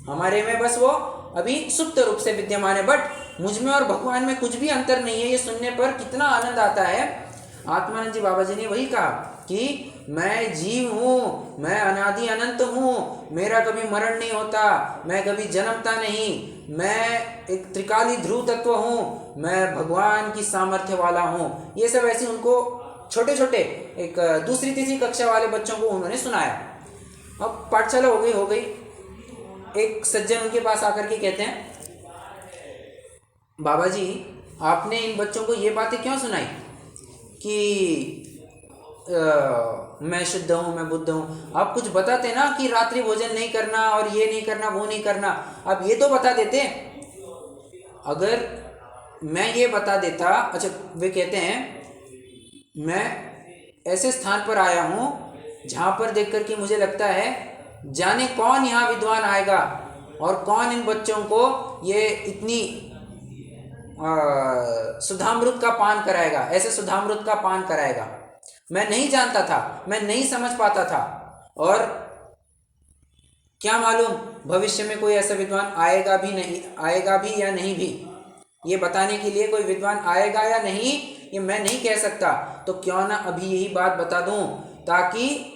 Speaker 1: हमारे में बस वो अभी सुप्त रूप से विद्यमान है। बट मुझ में और भगवान में कुछ भी अंतर नहीं है। ये सुनने पर कितना आनंद आता है। आत्मानंद जी बाबा जी ने वही कहा कि मैं जीव हूँ, मैं अनादि अनंत हूँ, मेरा कभी मरण नहीं होता, मैं कभी जन्मता नहीं, मैं एक त्रिकाली ध्रुव तत्व हूँ, मैं भगवान की सामर्थ्य वाला हूँ। ये सब ऐसे उनको छोटे छोटे एक दूसरी तीसरी कक्षा वाले बच्चों को उन्होंने सुनाया। अब पाठशाला हो गई। एक सज्जन उनके पास आकर के कहते हैं, बाबा जी आपने इन बच्चों को ये बातें क्यों सुनाई कि मैं शुद्ध हूँ, मैं बुद्ध हूँ। आप कुछ बताते ना कि रात्रि भोजन नहीं करना और ये नहीं करना वो नहीं करना, आप ये तो बता देते। अगर मैं ये बता देता, अच्छा वे कहते हैं मैं ऐसे स्थान पर आया हूँ जहाँ पर देख कर के मुझे लगता है जाने कौन यहाँ विद्वान आएगा और कौन इन बच्चों को ये इतनी सुधामृत का पान कराएगा, ऐसे सुधामृत का पान कराएगा। मैं नहीं जानता था, मैं नहीं समझ पाता था, और क्या मालूम भविष्य में कोई ऐसा विद्वान आएगा भी या नहीं भी। ये बताने के लिए कोई विद्वान आएगा या नहीं ये मैं नहीं कह सकता, तो क्यों ना अभी यही बात बता दूं, ताकि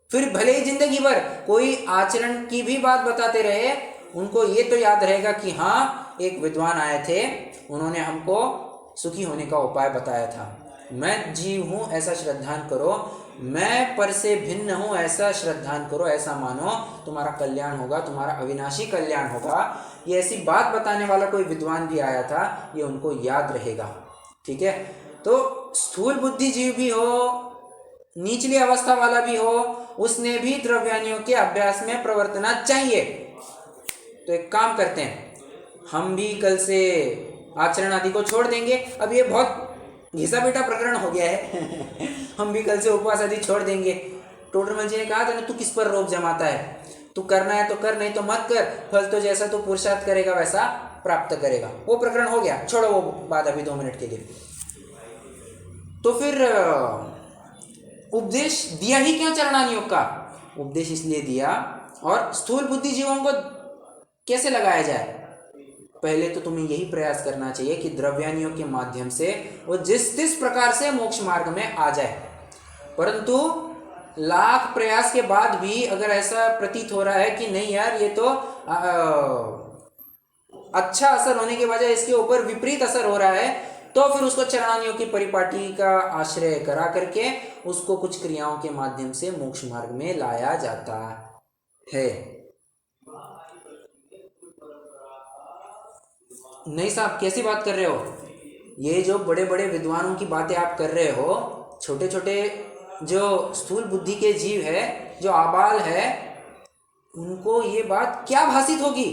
Speaker 1: फिर भले ही जिंदगी भर कोई आचरण की भी बात बताते रहे, उनको ये तो याद रहेगा कि हाँ एक विद्वान आए थे, उन्होंने हमको सुखी होने का उपाय बताया था। मैं जीव हूँ ऐसा श्रद्धान करो, मैं पर से भिन्न हूँ ऐसा श्रद्धान करो, ऐसा मानो, तुम्हारा कल्याण होगा, तुम्हारा अविनाशी कल्याण होगा। ये ऐसी बात बताने वाला कोई विद्वान भी आया था, ये उनको याद रहेगा। ठीक है, तो स्थूल बुद्धि जीव भी हो, निचली अवस्था वाला भी हो, उसने भी द्रव्यानियों के अभ्यास में प्रवर्तना चाहिए। तो एक काम करते हैं, हम भी कल से आचरण आदि को छोड़ देंगे। अब ये बहुत घिसा बेटा प्रकरण हो गया है। हम भी कल से उपवास आदि छोड़ देंगे। टोडरमल जी ने कहा था ना, तू किस पर रोक जमाता है, तू करना है तो कर, नहीं तो मत कर, फल तो जैसा तू पुरुषार्थ करेगा वैसा प्राप्त करेगा। वो प्रकरण हो गया, छोड़ो वो बात अभी 2 मिनट के लिए। तो फिर उपदेश दिया ही क्यों चरणानियोग का? उपदेश इसलिए दिया, और स्थूल बुद्धि जीवों को कैसे लगाया जाए? पहले तो तुम्हें यही प्रयास करना चाहिए कि द्रव्यानियों के माध्यम से वो जिस प्रकार से मोक्ष मार्ग में आ जाए। परंतु लाख प्रयास के बाद भी अगर ऐसा प्रतीत हो रहा है कि नहीं यार ये तो अच्छा असर होने के बजाय इसके ऊपर विपरीत असर हो रहा है, तो फिर उसको चरणानियों की परिपाटी का आश्रय करा करके उसको कुछ क्रियाओं के माध्यम से मोक्ष मार्ग में लाया जाता है। नहीं साहब कैसी बात कर रहे हो? ये जो बड़े बड़े विद्वानों की बातें आप कर रहे हो, छोटे छोटे जो स्थूल बुद्धि के जीव है, जो आबाल है, उनको ये बात क्या भाषित होगी,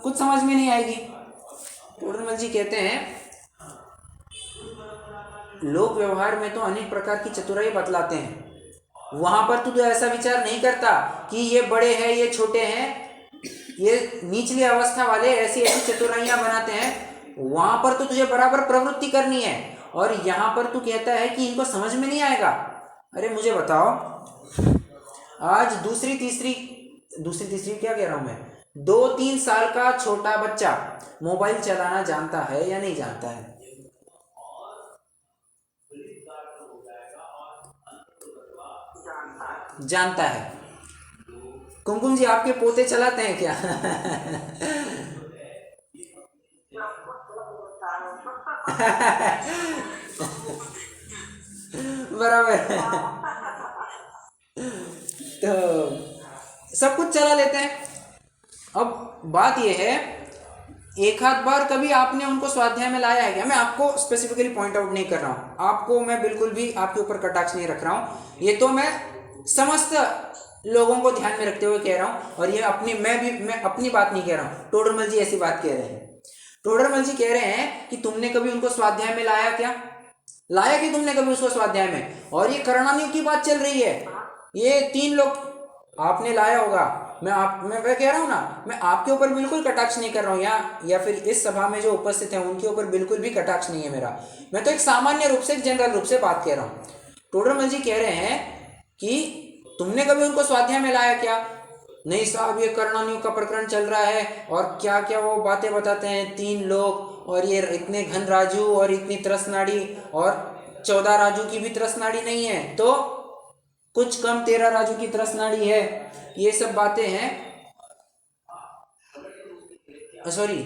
Speaker 1: कुछ समझ में नहीं आएगी। टोडरमल जी कहते हैं लोक व्यवहार में तो अनेक प्रकार की चतुराई बतलाते हैं, वहां पर तू तो ऐसा विचार नहीं करता कि ये बड़े हैं, ये छोटे हैं, ये निचली अवस्था वाले ऐसी ऐसी चतुराइयां बनाते हैं, वहां पर तो तुझे बराबर प्रवृत्ति करनी है, और यहाँ पर तू कहता है कि इनको समझ में नहीं आएगा। अरे मुझे बताओ, आज दूसरी तीसरी क्या कह रहा हूं मैं, 2-3 साल का छोटा बच्चा मोबाइल चलाना जानता है या नहीं जानता है? जानता है। कुमकुम जी, आपके पोते चलाते हैं क्या? बराबर। तो सब कुछ चला लेते हैं। अब बात यह है, एक आध बार कभी आपने उनको स्वाध्याय में लाया है क्या? मैं आपको स्पेसिफिकली पॉइंट आउट नहीं कर रहा हूँ, आपको मैं बिल्कुल भी आपके ऊपर कटाक्ष नहीं रख रहा हूँ, ये तो मैं समस्त लोगों को ध्यान में रखते हुए कह रहा हूँ, और ये मैं अपनी बात नहीं कह रहा हूँ, टोडरमल जी ऐसी बात कह रहे हैं। टोडरमल जी कह रहे हैं कि तुमने कभी उनको स्वाध्याय में लाया क्या? लाया कि तुमने कभी उसको स्वाध्याय में? और ये करणानियों की बात चल रही है, ये 3 लोग आपने लाया होगा। मैं कह रहा हूँ ना, मैं आपके ऊपर बिल्कुल कटाक्ष नहीं कर रहा हूँ, या फिर इस सभा में जो उपस्थित हैं उनके ऊपर बिल्कुल भी कटाक्ष नहीं है मेरा। मैं तो एक सामान्य रूप से, एक जनरल रूप से बात कह रहा हूँ। टोडरमल जी कह रहे हैं कि तुमने कभी उनको स्वाध्याय में लाया क्या? नहीं साहब, ये करणानियों का प्रकरण चल रहा है, और क्या क्या वो बातें बताते हैं 3 लोग, और ये इतने घन राजू और इतनी त्रसनाड़ी, और 14 राजू की भी त्रसनाड़ी नहीं है तो कुछ कम 13 राजू की त्रसनाड़ी है, ये सब बातें हैं। सॉरी,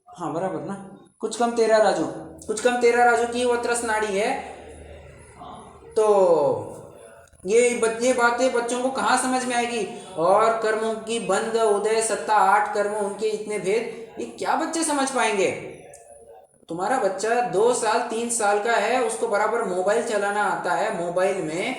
Speaker 1: हाँ बराबर ना, कुछ कम 13 राजू की वो त्रसनाड़ी है। तो ये बातें बच्चों को कहाँ समझ में आएगी? और कर्मों की बंद उदय सत्ता 8 कर्म, उनके इतने भेद, ये क्या बच्चे समझ पाएंगे? तुम्हारा बच्चा 2 साल 3 साल का है, उसको बराबर मोबाइल चलाना आता है, मोबाइल में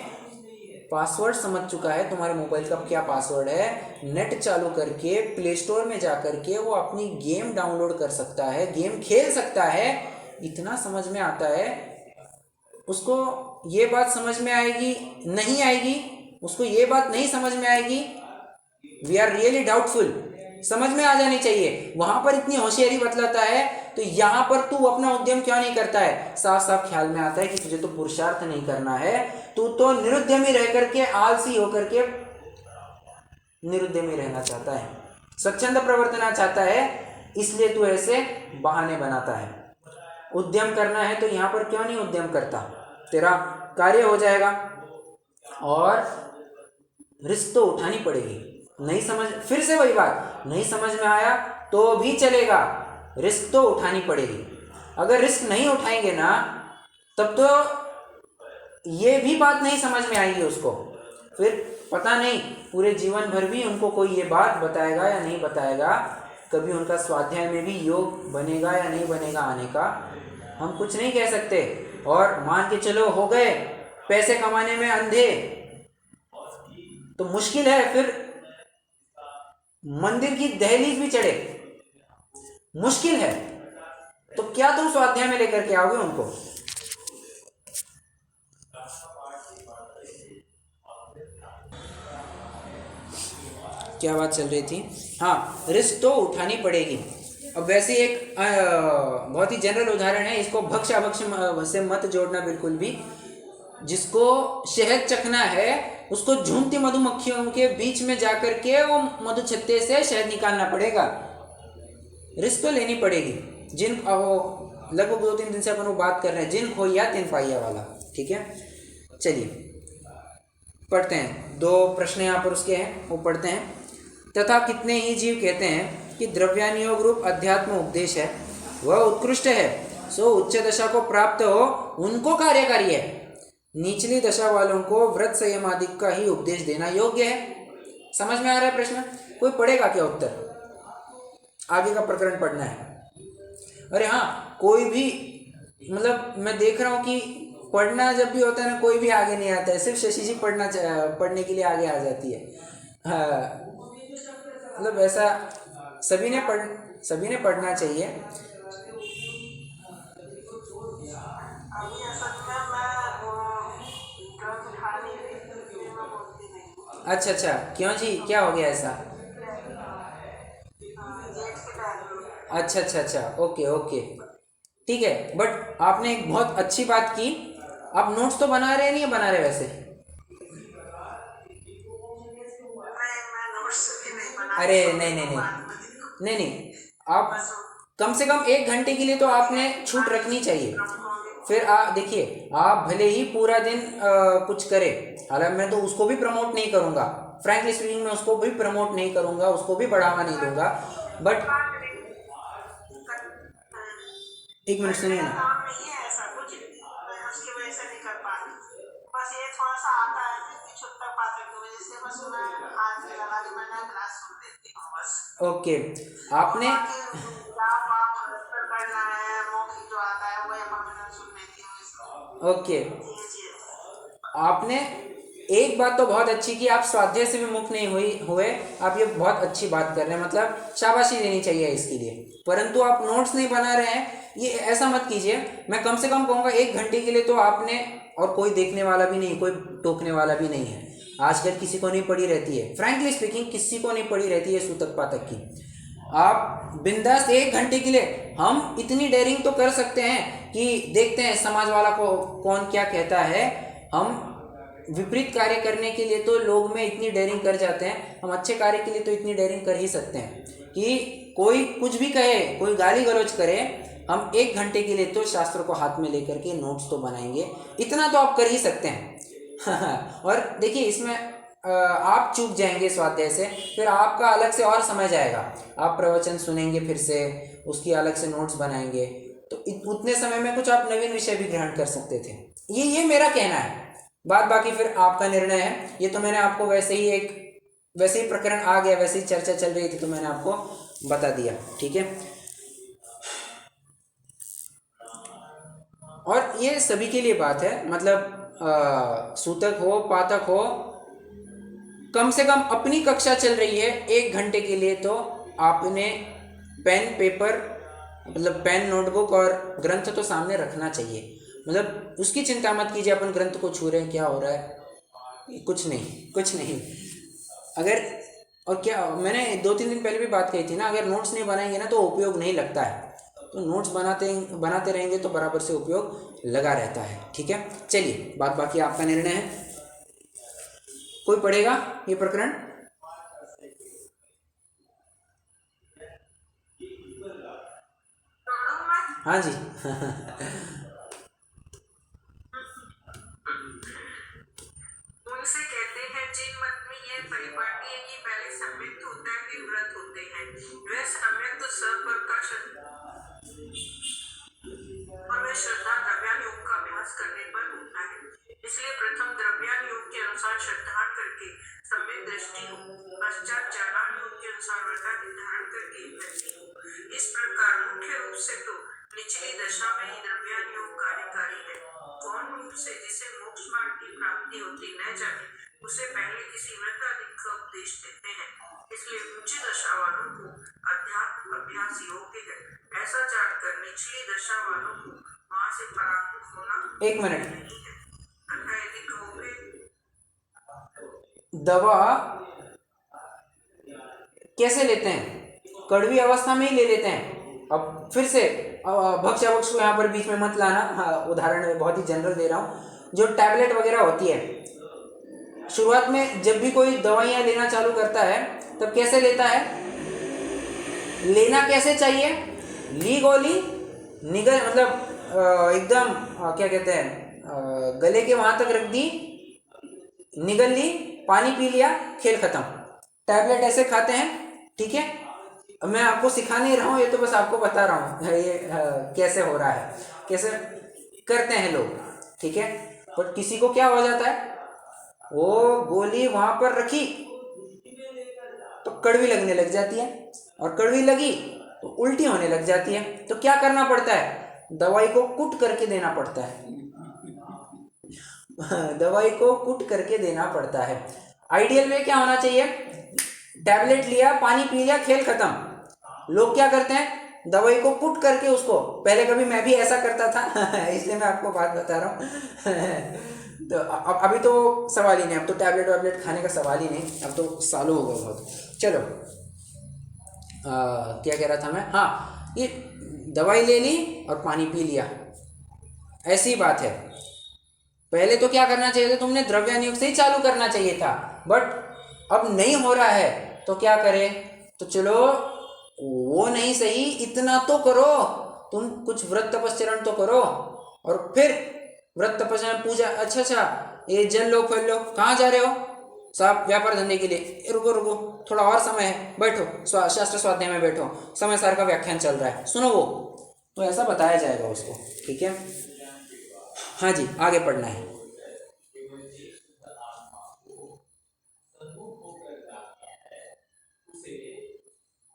Speaker 1: पासवर्ड समझ चुका है, तुम्हारे मोबाइल का क्या पासवर्ड है, नेट चालू करके प्ले स्टोर में जा करके वो अपनी गेम डाउनलोड कर सकता है, गेम खेल सकता है, इतना समझ में आता है। उसको ये बात समझ में आएगी नहीं आएगी, उसको ये बात नहीं समझ में आएगी, वी आर रियली डाउटफुल। समझ में आ जानी चाहिए, वहां पर इतनी होशियारी बतलाता है, तो यहाँ पर तू अपना उद्यम क्यों नहीं करता है? साफ साफ ख्याल में आता है कि तुझे तो पुरुषार्थ नहीं करना है, तू तो निरुद्यमी रह करके, आलसी होकर के निरुद्यमी रहना चाहता है, स्वच्छंद प्रवर्तना चाहता है, इसलिए तू ऐसे बहाने बनाता है। उद्यम करना है तो यहाँ पर क्यों नहीं उद्यम करता? तेरा कार्य हो जाएगा, और रिस्क तो उठानी पड़ेगी। नहीं समझ, फिर से वही बात, नहीं समझ में आया तो भी चलेगा, रिस्क तो उठानी पड़ेगी। अगर रिस्क नहीं उठाएंगे ना, तब तो ये भी बात नहीं समझ में आएगी उसको, फिर पता नहीं पूरे जीवन भर भी उनको कोई ये बात बताएगा या नहीं बताएगा, कभी उनका स्वाध्याय में भी योग बनेगा या नहीं बनेगा आने का, हम कुछ नहीं कह सकते। और मान के चलो हो गए पैसे कमाने में अंधे, तो मुश्किल है, फिर मंदिर की दहलीज भी चढ़े, मुश्किल है, तो क्या तुम स्वाध्याय में लेकर के आओगे उनको? क्या बात चल रही थी? हाँ, रिस्क तो उठानी पड़ेगी। अब वैसे एक बहुत ही जनरल उदाहरण है, इसको भक्ष अभक्ष से मत जोड़ना बिल्कुल भी। जिसको शहद चखना है, उसको झूमती मधुमक्खियों के बीच में जाकर के वो मधु छत्ते से शहद निकालना पड़ेगा, रिस्क तो लेनी पड़ेगी। जिन लगभग 2-3 दिन से अपन वो बात कर रहे हैं, जिन खोइया तिन पाइया वाला, ठीक है। चलिए पढ़ते हैं, 2 प्रश्न यहाँ पर उसके हैं, वो पढ़ते हैं। तथा कितने ही जीव कहते हैं कि द्रव्यानियोग रूप अध्यात्म उपदेश है वह उत्कृष्ट है, सो उच्च दशा को प्राप्त हो उनको कार्यकारी है, निचली दशा वालों को व्रत संयम आदि का ही उपदेश देना योग्य है। समझ में आ रहा है प्रश्न? कोई पढ़ेगा क्या उत्तर? आगे का प्रकरण पढ़ना है। अरे हाँ, कोई भी मतलब मैं देख रहा हूँ कि पढ़ना जब भी होता है ना, कोई भी आगे नहीं आता है, सिर्फ शशि जी पढ़ने के लिए आगे आ जाती है। हाँ, मतलब ऐसा सभी ने पढ़ना चाहिए।
Speaker 3: अभी असल में मैं ग्रंथ उठा नहीं रही थी, इसलिए मैं बोलती नहीं हूँ।
Speaker 1: अच्छा अच्छा, क्यों जी, क्या हो गया ऐसा?
Speaker 3: जेठ के टाइम में।
Speaker 1: अच्छा अच्छा अच्छा, ओके ओके, ठीक है। बट आपने एक बहुत अच्छी बात की, आप नोट्स तो बना रहे हैं, नहीं बना रहे वैसे?
Speaker 3: मैं नोट्स भी नहीं बना
Speaker 1: अरे
Speaker 3: रही हूँ,
Speaker 1: नहीं नहीं
Speaker 3: तो
Speaker 1: नहीं,
Speaker 3: बात में देखो।
Speaker 1: नहीं नहीं, आप
Speaker 3: बस
Speaker 1: कम से कम 1 घंटे के लिए तो आपने छूट रखनी चाहिए।
Speaker 3: प्रमुखों में
Speaker 1: फिर आप देखिए, आप भले ही पूरा दिन कुछ करें, हालांकि मैं तो उसको भी प्रमोट नहीं करूंगा, फ्रैंकली स्पीकिंग, मैं उसको भी प्रमोट नहीं करूंगा, उसको भी बढ़ावा नहीं दूंगा। बट एक मिनट
Speaker 3: करने
Speaker 1: सुनिए
Speaker 3: का
Speaker 1: ना।
Speaker 3: काम नहीं है ऐसा कुछ, मैं उसकी वजह से नहीं कर पाती। बस ये थोड़ा सा आता है ना कि छुट्टा पात्र की वजह से, बस मैं आज लगा कि मैं क्लास सुन लेती हूँ बस।
Speaker 1: ओके,
Speaker 3: और
Speaker 1: आपने
Speaker 3: बाकी जाप वाप करना है, मौखिक जो आता है वो या प्रवचन सुन लेती हूँ इसको।
Speaker 1: ओके,
Speaker 3: जी।
Speaker 1: आपने एक बात तो बहुत अच्छी की, आप स्वाध्याय से भी मुक्त नहीं हुए, आप ये बहुत अच्छी बात कर रहे हैं, मतलब शाबाशी देनी चाहिए इसके लिए। परंतु आप नोट्स नहीं बना रहे हैं, ये ऐसा मत कीजिए। मैं कम से कम कहूँगा 1 घंटे के लिए तो आपने, और कोई देखने वाला भी नहीं, कोई टोकने वाला भी नहीं है। आजकल किसी को नहीं पड़ी रहती है, फ्रैंकली स्पीकिंग किसी को नहीं पड़ी रहती है सूतक पातक की। आप बिंदास 1 घंटे के लिए, हम इतनी डेयरिंग तो कर सकते हैं कि देखते हैं समाज वाला को कौन क्या कहता है। हम विपरीत कार्य करने के लिए तो लोग में इतनी डेयरिंग कर जाते हैं, हम अच्छे कार्य के लिए तो इतनी डेयरिंग कर ही सकते हैं कि कोई कुछ भी कहे, कोई गाली गलौज करे, हम 1 घंटे के लिए तो शास्त्र को हाथ में लेकर के नोट्स तो बनाएंगे, इतना तो आप कर ही सकते हैं। और देखिए इसमें आप चूक जाएंगे स्वाध्याय से, फिर आपका अलग से और समझ आएगा, आप प्रवचन सुनेंगे, फिर से उसकी अलग से नोट्स बनाएंगे, तो उतने समय में कुछ आप नवीन विषय भी ग्रहण कर सकते थे। ये मेरा कहना है, बात बाकी फिर आपका निर्णय है। ये तो मैंने आपको वैसे ही प्रकरण आ गया, वैसे ही चर्चा चल रही थी तो मैंने आपको बता दिया, ठीक है। और ये सभी के लिए बात है, मतलब सूतक हो पाठक हो, कम से कम अपनी कक्षा चल रही है 1 घंटे के लिए तो आपने पेन पेपर, मतलब पेन नोटबुक और ग्रंथ तो सामने रखना चाहिए। मतलब उसकी चिंता मत कीजिए अपन ग्रंथ को छू रहे हैं, क्या हो रहा है, कुछ नहीं कुछ नहीं। अगर, और क्या मैंने 2-3 दिन पहले भी बात कही थी ना, अगर नोट्स नहीं बनाएंगे ना तो उपयोग नहीं लगता है, तो नोट्स बनाते रहेंगे तो बराबर से उपयोग लगा रहता है, ठीक है। चलिए, बात बाकी आपका निर्णय है। कोई पढ़ेगा ये प्रकरण? हाँ जी।
Speaker 3: उनसे कहते हैं जिन मत में यह परिपाटी है कि पहले सम्यक्त होता है फिर व्रत होते हैं, वह सम्यक्त सप्रकर्ष और वह श्रद्धा द्रव्यान योग का अभ्यास करने पर होता है। इसलिए प्रथम द्रव्यान योग के अनुसार श्रद्धा करके सम्यक दृष्टि हो, पश्चात ज्ञानान योग के अनुसार व्रतादि धारण करके वृत्ति हो। इस प्रकार मुख्य रूप से तो निचली दशा में ही द्रव्यान योग कार्यकारी है। कौन रूप से जिसे मोक्ष मार्ग की प्राप्ति होती न जाने, उसे पहले किसी व्रत आदि का उपदेश देते हैं। इसलिए ऊंची दशा वालों को अध्यात्म अभ्यास योग्य है, ऐसा जानकर निचली दशा वालों को वहां से परांकुश होना
Speaker 1: 1 मिनट।
Speaker 3: नहीं है। तथा यदि कहोगे
Speaker 1: दवा कैसे लेते हैं? कड़वी अवस्था में ही ले लेते हैं। अब फिर से भक्ष अभक्ष को यहाँ पर बीच में मत लाना। हाँ, उदाहरण बहुत ही जनरल दे रहा हूँ। जो टैबलेट वगैरह होती है, शुरुआत में जब भी कोई दवाइयाँ लेना चालू करता है तब कैसे लेता है? लेना कैसे चाहिए? ली गोली निगल, मतलब एकदम क्या कहते हैं, गले के वहाँ तक रख दी, निगल ली, पानी पी लिया, खेल खत्म। टैबलेट ऐसे खाते हैं, ठीक है। अब मैं आपको सिखा नहीं रहा हूँ, ये तो बस आपको बता रहा हूँ ये कैसे हो रहा है, कैसे करते हैं लोग, ठीक है। पर किसी को क्या हो जाता है, वो गोली वहां पर रखी तो कड़वी लगने लग जाती है, और कड़वी लगी तो उल्टी होने लग जाती है। तो क्या करना पड़ता है? दवाई को कुट करके देना पड़ता है। दवाई को कुट करके देना पड़ता है। आइडियल वे क्या होना चाहिए? टैबलेट लिया, पानी पी लिया, खेल खत्म। लोग क्या करते हैं? दवाई को कुट करके उसको, पहले कभी मैं भी ऐसा करता था इसलिए मैं आपको बात बता रहा हूँ। तो अभी तो सवाल ही नहीं, अब तो टैबलेट वैबलेट खाने का सवाल ही नहीं, अब तो सालों हो गए बहुत। चलो क्या कह रहा था मैं? हाँ, ये दवाई ले ली और पानी पी लिया, ऐसी बात है। पहले तो क्या करना चाहिए था? तुमने द्रव्यान योग से ही चालू करना चाहिए था, बट अब नहीं हो रहा है तो क्या करें? तो चलो वो नहीं सही, इतना तो करो, तुम कुछ व्रत तपस्चरण तो करो, और फिर व्रत तपस्चरण पूजा। अच्छा, ये जन लोग फैल लो, कहाँ जा रहे हो साहब? व्यापार धंधे के लिए। रुको रुको, थोड़ा और समय है, बैठो, शास्त्र स्वाध्याय में बैठो, समय सार का व्याख्यान चल रहा है, सुनो वो। तो ऐसा बताया जाएगा उसको, ठीक है? हाँ जी, आगे पढ़ना है।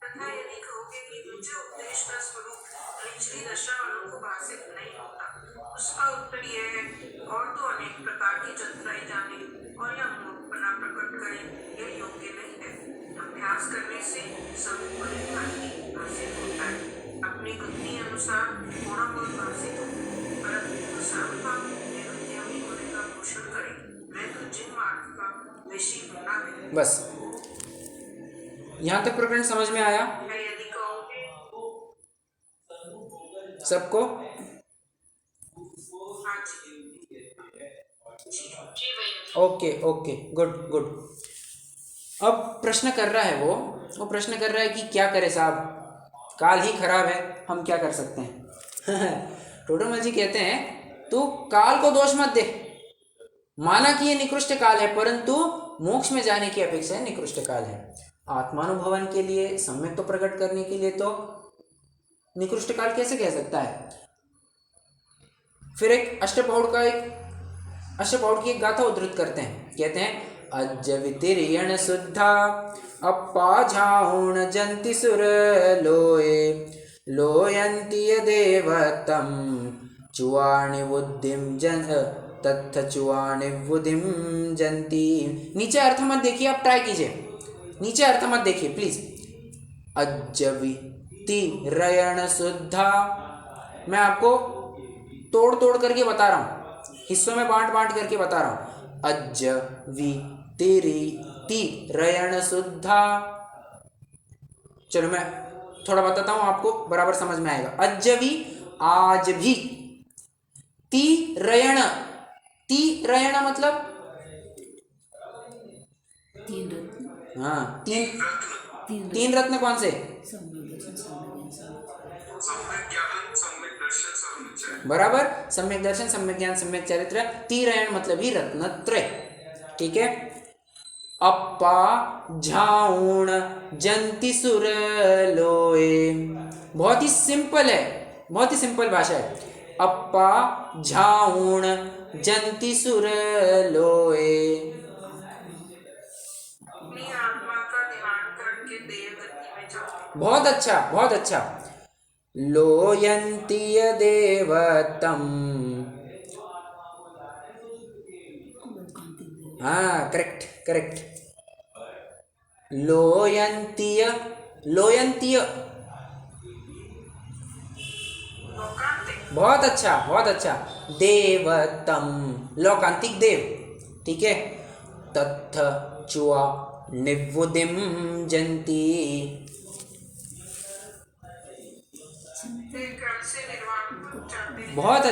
Speaker 3: तथा यदि कहोगे कि मुझे उपदेश का स्वरूप निचली दशा वालों को भाषित नहीं होता, उसका उत्तर यह है, और तो अनेक प्रकार की चतुराई जाने और या मूर्खपना प्रकट करे, यह योग्य नहीं है। अभ्यास करने से सब बड़े भांति भाषित होता है, अपनी बुद्धि अनुसार थोड़ा बहुत भाषित हो, परंतु सर्वकाम निरुद्यमी होने का पोषण करे, मैं तो जिन मार्ग का विषय होना है।
Speaker 1: बस यहाँ तक प्रकरण समझ में आया
Speaker 3: यदि कहोगे
Speaker 1: सबको?
Speaker 3: हाँ जी भैया।
Speaker 1: Okay, good. अब प्रश्न कर रहा है वो प्रश्न कर रहा है कि क्या करे साहब, काल ही खराब है, हम क्या कर सकते हैं? टोडरमल जी कहते हैं तू काल को दोष मत दे, माना कि ये निकृष्ट काल है, परंतु मोक्ष में जाने की अपेक्षा निकृष्ट काल है। आत्मानुभवन के लिए, सम्यक तो प्रकट करने के लिए तो निकृष्ट काल कैसे कह सकता है? फिर एक अष्टप्रौढ़ की एक गाथा उद्धृत करते हैं, कहते हैं अज्जवितिर्यण शुद्धा अप्पाझाउण जंति सुर लोए लोयन्ति यदेवतं चुवाणि बुद्धिम जन तत्थ चुवाणि बुद्धिम जंती। नीचे अर्थ मत देखिए, आप ट्राई कीजिए, नीचे अर्थ मत देखिए प्लीज। अज्जवितिर्यण शुद्धा, मैं आपको तोड़ करके बता रहा हूँ, हिस्सों में बांट करके बता रहा हूँ। अज्जवितिर्यण शुद्धा, चलो मैं थोड़ा बताता हूँ, आपको बराबर समझ में आएगा। अज्जवि आज भी, तिरयण मतलब हाँ, तीन रत्न कौन से? बराबर, सम्यक दर्शन, सम्यक ज्ञान, सम्यक चरित्र। तिरयण मतलब ही रत्नत्रय, ठीक है? अप्पा झाउण जंति सुर लोए, बहुत ही सिंपल है, बहुत ही सिंपल भाषा है। अप्पा झाउण जंति सुर लोए,
Speaker 3: अपनी आत्मा का ध्यान करके देवगति में जाओ।
Speaker 1: बहुत अच्छा। लोयन्ति यदेवतं, हाँ करेक्ट। लोयन्तीय बहुत अच्छा। देवतम, लौकांतिक देव, ठीक है? तत्थ चुआ निवुदिम जंती, बहुत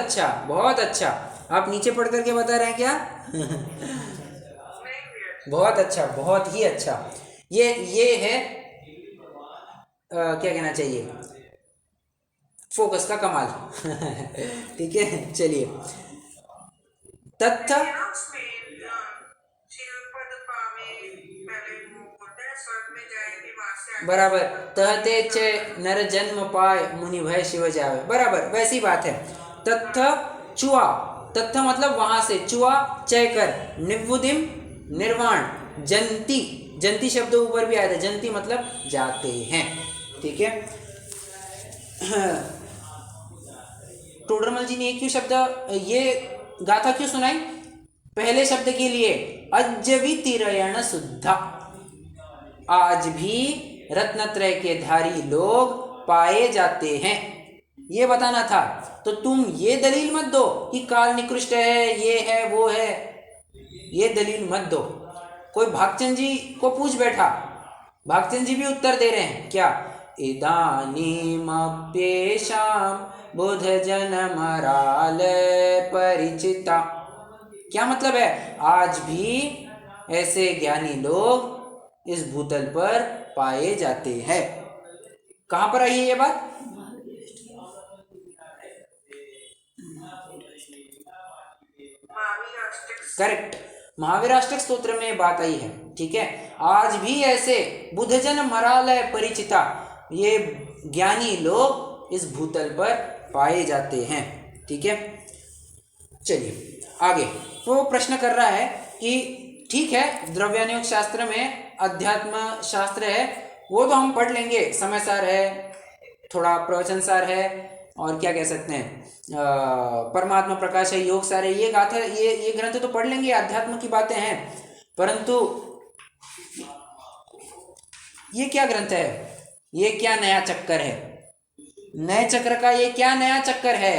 Speaker 1: अच्छा। आप नीचे पढ़ करके बता रहे हैं क्या? बहुत अच्छा, बहुत ही अच्छा। ये है क्या कहना चाहिए, फोकस का कमाल। ठीक है, चलिए। तत्थ बराबर, तहते च नर जन्म पाए मुनि भय शिव जावे, बराबर वैसी बात है। तत्थ चुआ, तत्थ मतलब वहां से, चुआ चय कर, निवुदिम निर्वाण, जंती शब्द ऊपर भी आया था, जंती मतलब जाते हैं, ठीक है? टोडरमल जी ने क्यों शब्द ये गाथा क्यों सुनाई? पहले शब्द के लिए अज्जवितिरयण शुद्धा, आज भी रत्नत्रय के धारी लोग पाए जाते हैं, ये बताना था। तो तुम ये दलील मत दो कि काल निकृष्ट है, ये है वो है, ये दलील मत दो। कोई भागचंद जी को पूछ बैठा, भागचंद जी भी उत्तर दे रहे हैं क्या? इदानीमप्येषां बुध जनमराल परिचिता, क्या मतलब है? आज भी ऐसे ज्ञानी लोग इस भूतल पर पाए जाते हैं। कहां पर आई है ये बात? करेक्ट, महावीराष्टक स्तोत्र में बात आई है। ठीक है, आज भी ऐसे बुधजन मरालय परिचिता, ये ज्ञानी लोग इस भूतल पर पाए जाते हैं। ठीक है, चलिए आगे। तो प्रश्न कर रहा है कि ठीक है, द्रव्यानुयोग शास्त्र में अध्यात्म शास्त्र है, वो तो हम पढ़ लेंगे, समय सार है, थोड़ा प्रवचन सार है, और क्या कह सकते हैं, परमात्मा प्रकाश है, योग सार है, ये गाथा, ये ग्रंथ तो पढ़ लेंगे, अध्यात्म की बातें हैं। परंतु ये क्या ग्रंथ है, ये क्या नया चक्कर है, नए चक्र का ये क्या नया चक्कर है?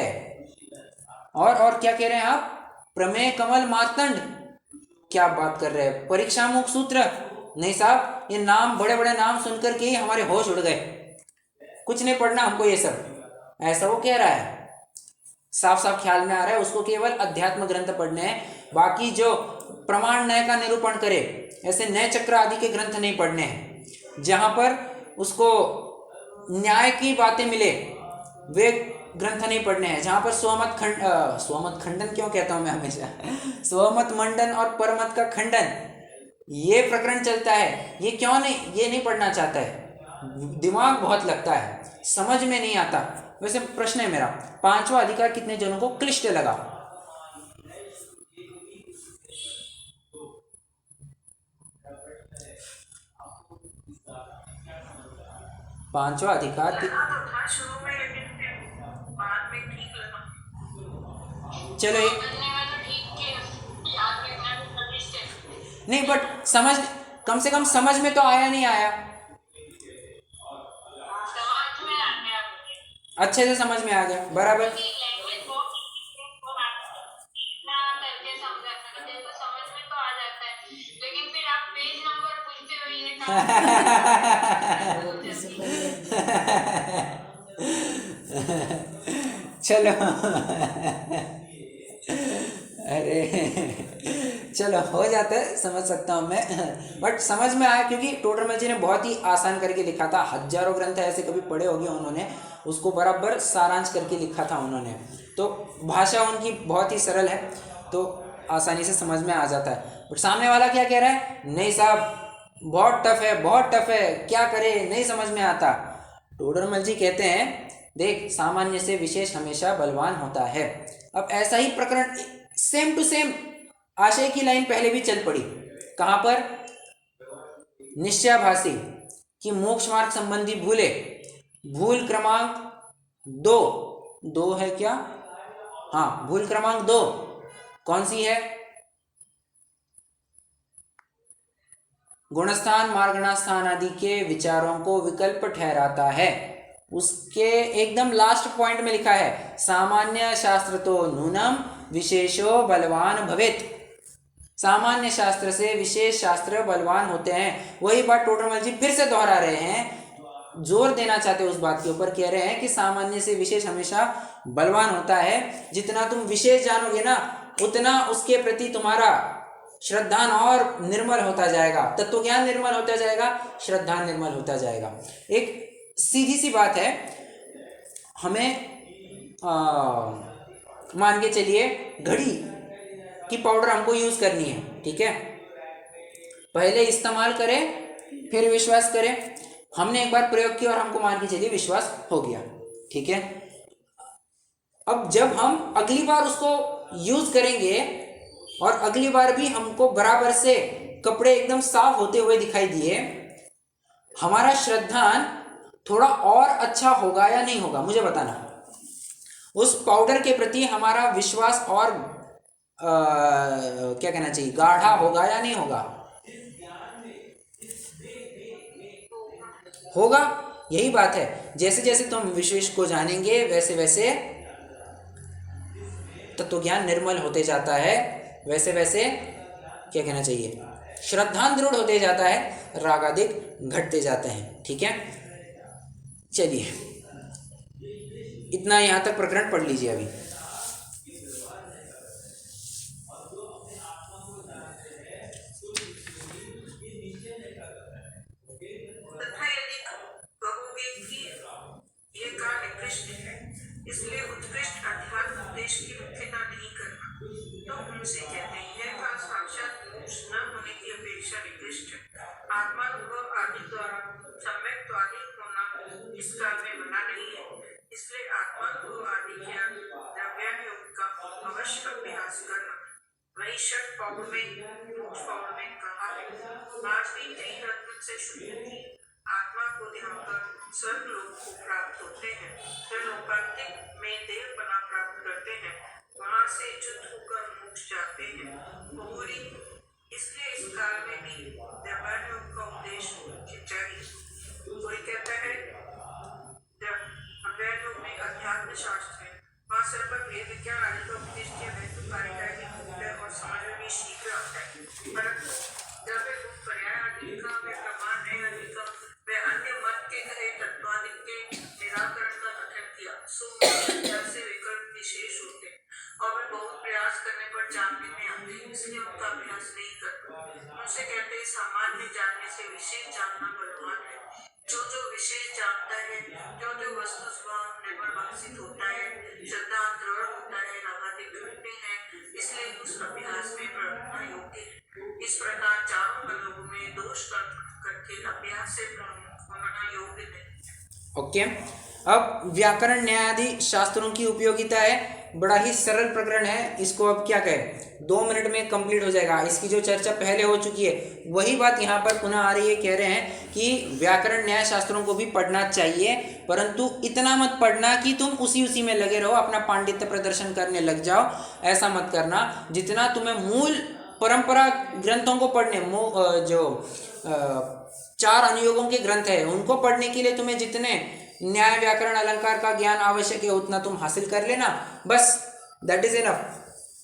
Speaker 1: और क्या कह रहे हैं आप? प्रमेय कमल मार्तंड, क्या बात कर रहे हैं? परीक्षामुख सूत्र? नहीं साहब, ये नाम, बड़े बड़े नाम सुनकर के ही हमारे होश उड़ गए, कुछ नहीं पढ़ना हमको ये सब, ऐसा वो कह रहा है। साफ साफ ख्याल में आ रहा है उसको केवल अध्यात्म ग्रंथ पढ़ने हैं, बाकी जो प्रमाण नय का निरूपण करे, ऐसे नए चक्र आदि के ग्रंथ नहीं पढ़ने हैं। जहां पर उसको न्याय की बातें मिले वे ग्रंथ नहीं पढ़ने हैं। जहां पर स्वमत खंडन क्यों कहता हूं मैं हमेशा, स्वमत मंडन और परमत का खंडन, ये प्रकरण चलता है, ये क्यों नहीं, ये नहीं पढ़ना चाहता है, दिमाग बहुत लगता है, समझ में नहीं आता। वैसे प्रश्न है मेरा, पांचवा अधिकार कितने जनों को क्लिष्ट लगा? पांचवा अधिकार
Speaker 3: शुरू में, लेकिन बाद में ठीक लगा।
Speaker 1: चलो नहीं, बट समझ, कम से कम समझ में तो आया नहीं आया? अच्छे से समझ में आ गया, बराबर। चलो अरे चलो, हो जाता है, समझ सकता हूँ मैं, बट समझ में आया क्योंकि टोडरमल जी ने बहुत ही आसान करके लिखा था। हजारों ग्रंथ ऐसे कभी पढ़े होंगे उन्होंने, उसको बराबर सारांश करके लिखा था उन्होंने, तो भाषा उनकी बहुत ही सरल है, तो आसानी से समझ में आ जाता है। बट सामने वाला क्या कह रहा है? नहीं साहब, बहुत टफ है, बहुत टफ है, क्या करे, नहीं समझ में आता। टोडरमल जी कहते हैं, देख, सामान्य से विशेष हमेशा बलवान होता है। अब ऐसा ही प्रकरण सेम टू सेम आशय की लाइन पहले भी चल पड़ी। कहां पर? निश्चयाभासी कि मोक्ष मार्ग संबंधी भूले, भूल क्रमांक 2 है क्या? हाँ, भूल क्रमांक 2 कौन सी है? गुणस्थान मार्गणास्थान आदि के विचारों को विकल्प ठहराता है। उसके एकदम लास्ट पॉइंट में लिखा है, सामान्य शास्त्र तो नूनम विशेषो बलवान भवेत। सामान्य शास्त्र से विशेष शास्त्र बलवान होते हैं। वही बात टोडरमल जी फिर से दोहरा रहे हैं, जोर देना चाहते हैं उस बात के ऊपर, कह रहे हैं कि सामान्य से विशेष हमेशा बलवान होता है। जितना तुम विशेष जानोगे ना, उतना उसके प्रति तुम्हारा श्रद्धान और निर्मल होता जाएगा, तत्वज्ञान निर्मल होता जाएगा, श्रद्धान निर्मल होता जाएगा। एक सीधी सी बात है, हमें मान के चलिए घड़ी की पाउडर हमको यूज करनी है, ठीक है, पहले इस्तेमाल करें फिर विश्वास करें। हमने एक बार प्रयोग किया और हमको मान के चलिए विश्वास हो गया, ठीक है। अब जब हम अगली बार उसको यूज करेंगे और अगली बार भी हमको बराबर से कपड़े एकदम साफ होते हुए दिखाई दिए, हमारा श्रद्धान थोड़ा और अच्छा होगा या नहीं होगा, मुझे बताना। उस पाउडर के प्रति हमारा विश्वास और क्या कहना चाहिए, गाढ़ा होगा या नहीं होगा? होगा। यही बात है, जैसे जैसे तुम विशेष को जानेंगे वैसे वैसे तत्व ज्ञान निर्मल होते जाता है, वैसे वैसे क्या कहना चाहिए, श्रद्धान दृढ़ होते जाता है, राग आदि घटते जाते हैं। ठीक है, चलिए इतना यहाँ तक प्रकरण पढ़ लीजिए अभी।
Speaker 3: तथा यदि कहोगे कि ये का निकृष्ट है, इसलिए उत्कृष्ट अध्यात्म उपदेश की मुख्यता नहीं करना, तो उनसे कहते हैं यह का साक्षात मोक्ष न होने की अपेक्षा निकृष्ट है। आत्मानुभव आदि द्वारा सम्यक त्वादि होना इस काल में मना नहीं है, इसलिए आत्मानुभव आदि ज्ञान द्रव्यानुयोग का अवश्य अभ्यास करना। वही षट पौड़ में मोक्ष पौड़ में कहा है, आज भी त्रिरत्न से शुद्ध थी आत्मा को ध्यान कर स्वर्ग लोक को प्राप्त होते हैं, फिर लोकांतिक में देव बना प्राप्त करते हैं, वहां से च्युत होकर मोक्ष जाते हैं। बहुरी इसलिए इस काल में भी द्रव्यानुयोग का उपदेश चाहिए। कोई कहता है द्रव्यानुयोग में अध्यात्म शास्त्र है, वहाँ सर्वत्र वेद विज्ञान आदि का उपदेश किया है, तो कार्यकारिणी है और समझ में भी शीघ्र आता है। परंतु द्रव्य रूप पर्याय आदि का वे प्रमाण है आदि का वे अन्य मत के कहे तत्वादि के निराकरण का कथन किया, सो से विकल्प विशेष होते और वे बहुत प्रयास करने पर जानने में आते हैं, इसलिए उनका अभ्यास नहीं करते। उनसे कहते हैं सामान्य जानने से विशेष जानना बलवान है। जो जो विशेष जानता है, जो जो वस्तु स्वभाव निर्भर विकसित होता है, श्रद्धा दृढ़ होता है, रागादि घटते हैं, इसलिए उस अभ्यास में प्रवृत्ति योग्य है। इस प्रकार चारों बलों में दोष करके अभ्यास से होना योग्य नहीं।
Speaker 1: ओके, अब व्याकरण न्याय आदि शास्त्रों की उपयोगिता है, बड़ा ही सरल प्रकरण है, इसको अब क्या कहें 2 मिनट में कंप्लीट हो जाएगा। इसकी जो चर्चा पहले हो चुकी है वही बात यहाँ पर पुनः आ रही है। कह रहे हैं कि व्याकरण न्याय शास्त्रों को भी पढ़ना चाहिए, परंतु इतना मत पढ़ना कि तुम उसी में लगे रहो, अपना पांडित्य प्रदर्शन करने लग जाओ। ऐसा मत करना, जितना तुम्हें मूल परंपरा ग्रंथों को पढ़ने, जो 4 अनुयोगों के ग्रंथ है उनको पढ़ने के लिए तुम्हें जितने न्याय व्याकरण अलंकार का ज्ञान आवश्यक है उतना तुम हासिल कर लेना, बस दैट इज इनफ।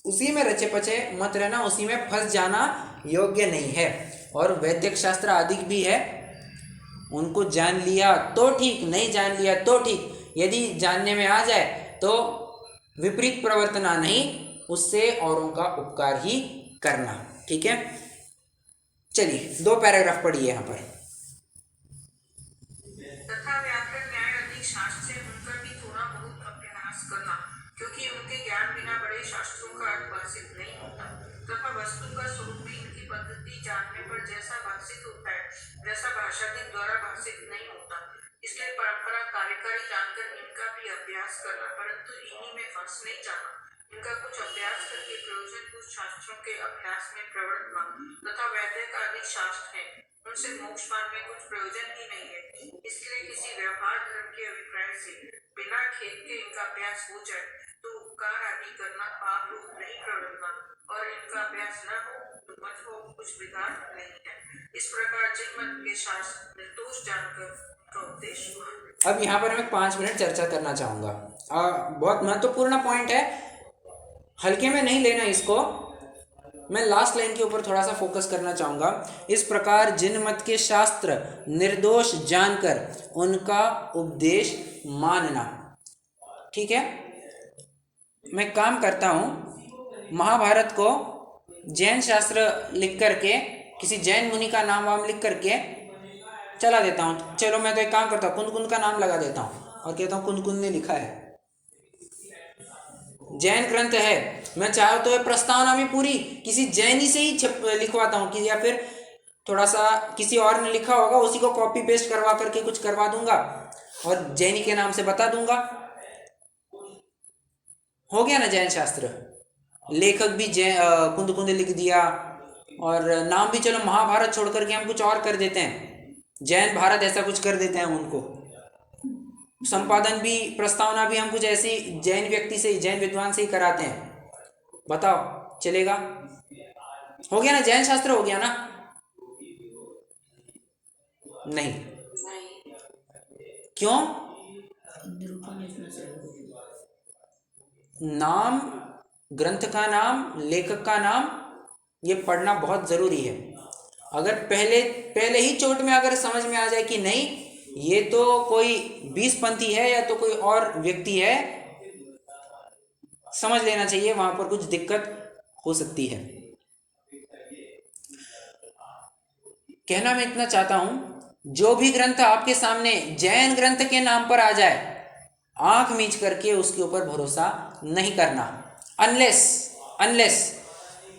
Speaker 1: उसी में रचे पचे मत रहना, उसी में फंस जाना योग्य नहीं है। और वैदिक शास्त्र आदि भी है, उनको जान लिया तो ठीक, नहीं जान लिया तो ठीक। यदि जानने में आ जाए तो विपरीत प्रवर्तना नहीं, उससे औरों का उपकार ही करना। ठीक है, चलिए 2 पैराग्राफ पढ़िए यहाँ पर।
Speaker 3: तथा व्याकरण न्याय आदि शास्त्र से उनका भी थोड़ा बहुत अभ्यास करना, क्योंकि उनके ज्ञान बिना बड़े शास्त्रों का अर्थ भाषित नहीं होता। तथा वस्तु का स्वरूप भी इनकी पद्धति जानने पर जैसा भाषित होता है वैसा भाषाविद द्वारा भाषित नहीं होता। इसलिए परंपरा कार्यकारी जानकर इनका भी अभ्यास करना, परंतु इन्हीं में फंस नहीं जाना। इनका कुछ अभ्यास करके प्रयोजन कुछ शास्त्रों के अभ्यास में प्रवृत्त तथा वैदिक आदि शास्त्र है, उनसे मोक्ष पाने में कुछ प्रयोजन ही नहीं है। इसलिए किसी व्यवहार धर्म के अभिप्राय से बिना खेद के इनका अभ्यास हो जाए तो उपकार आदि करना पाप रूप नहीं प्रवृत्तना, और इनका अभ्यास न हो तो मत हो कुछ बिगाड़ नहीं है। इस प्रकार जिन मत के शास्त्र निर्दोष जानकर का उपदेश हुआ।
Speaker 1: अब यहाँ पर मैं 5 मिनट चर्चा करना चाहूँगा, बहुत महत्वपूर्ण पॉइंट है, हल्के में नहीं लेना इसको। मैं लास्ट लाइन के ऊपर थोड़ा सा फोकस करना चाहूँगा। इस प्रकार जिन मत के शास्त्र निर्दोष जानकर उनका उपदेश मानना। ठीक है, मैं काम करता हूँ, महाभारत को जैन शास्त्र लिख करके, किसी जैन मुनि का नाम वाम लिख करके चला देता हूँ। चलो मैं तो एक काम करता हूँ, कुंद कुंद का नाम लगा देता हूँ और कहता हूँ कुंद कुंद ने लिखा है, जैन ग्रंथ है। मैं चाहूँ तो प्रस्तावना भी पूरी किसी जैनी से ही लिखवाता हूँ कि, या फिर थोड़ा सा किसी और ने लिखा होगा उसी को कॉपी पेस्ट करवा करके कुछ करवा दूंगा और जैनी के नाम से बता दूंगा। हो गया ना जैन शास्त्र। लेखक भी कुंद कुंद लिख दिया, और नाम भी चलो महाभारत छोड़ करके हम कुछ और कर देते हैं, जैन भारत ऐसा कुछ कर देते हैं उनको। संपादन भी, प्रस्तावना भी हम कुछ ऐसी जैन व्यक्ति से, जैन विद्वान से ही कराते हैं। बताओ चलेगा? हो गया ना, जैन शास्त्र हो गया ना? नहीं, क्यों? नाम, ग्रंथ का नाम, लेखक का नाम, ये पढ़ना बहुत जरूरी है। अगर पहले ही चोट में अगर समझ में आ जाए कि नहीं ये तो कोई 20पंथी है या तो कोई और व्यक्ति है, समझ लेना चाहिए वहां पर कुछ दिक्कत हो सकती है। कहना मैं इतना चाहता हूं, जो भी ग्रंथ आपके सामने जैन ग्रंथ के नाम पर आ जाए, आंख मीच करके उसके ऊपर भरोसा नहीं करना, अनलेस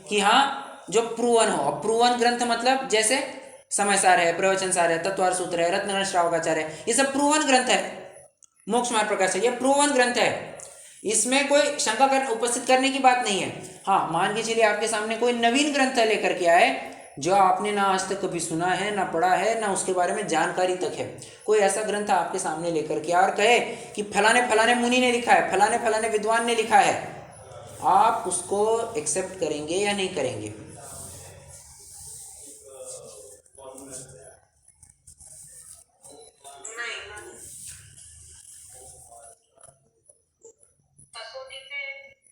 Speaker 1: कि हाँ जो प्रूवन हो। प्रूवन ग्रंथ मतलब जैसे समयसार है, प्रवचनसार है, तत्वार सूत्र है, रत्नगण श्रावकाचार्य है, ये सब प्रूवन ग्रंथ है। मोक्ष मार्ग प्रकाश है, ये प्रूवन ग्रंथ है, इसमें कोई शंका उपस्थित करने की बात नहीं है। हाँ, मान के चलिए आपके सामने कोई नवीन ग्रंथ लेकर के आए जो आपने ना आज तक कभी सुना है, ना पढ़ा है, ना उसके बारे में जानकारी तक है। कोई ऐसा ग्रंथ आपके सामने लेकर के और कहे कि फलाने फलाने मुनि ने लिखा है, फलाने फलाने विद्वान ने लिखा है, आप उसको एक्सेप्ट करेंगे या नहीं करेंगे?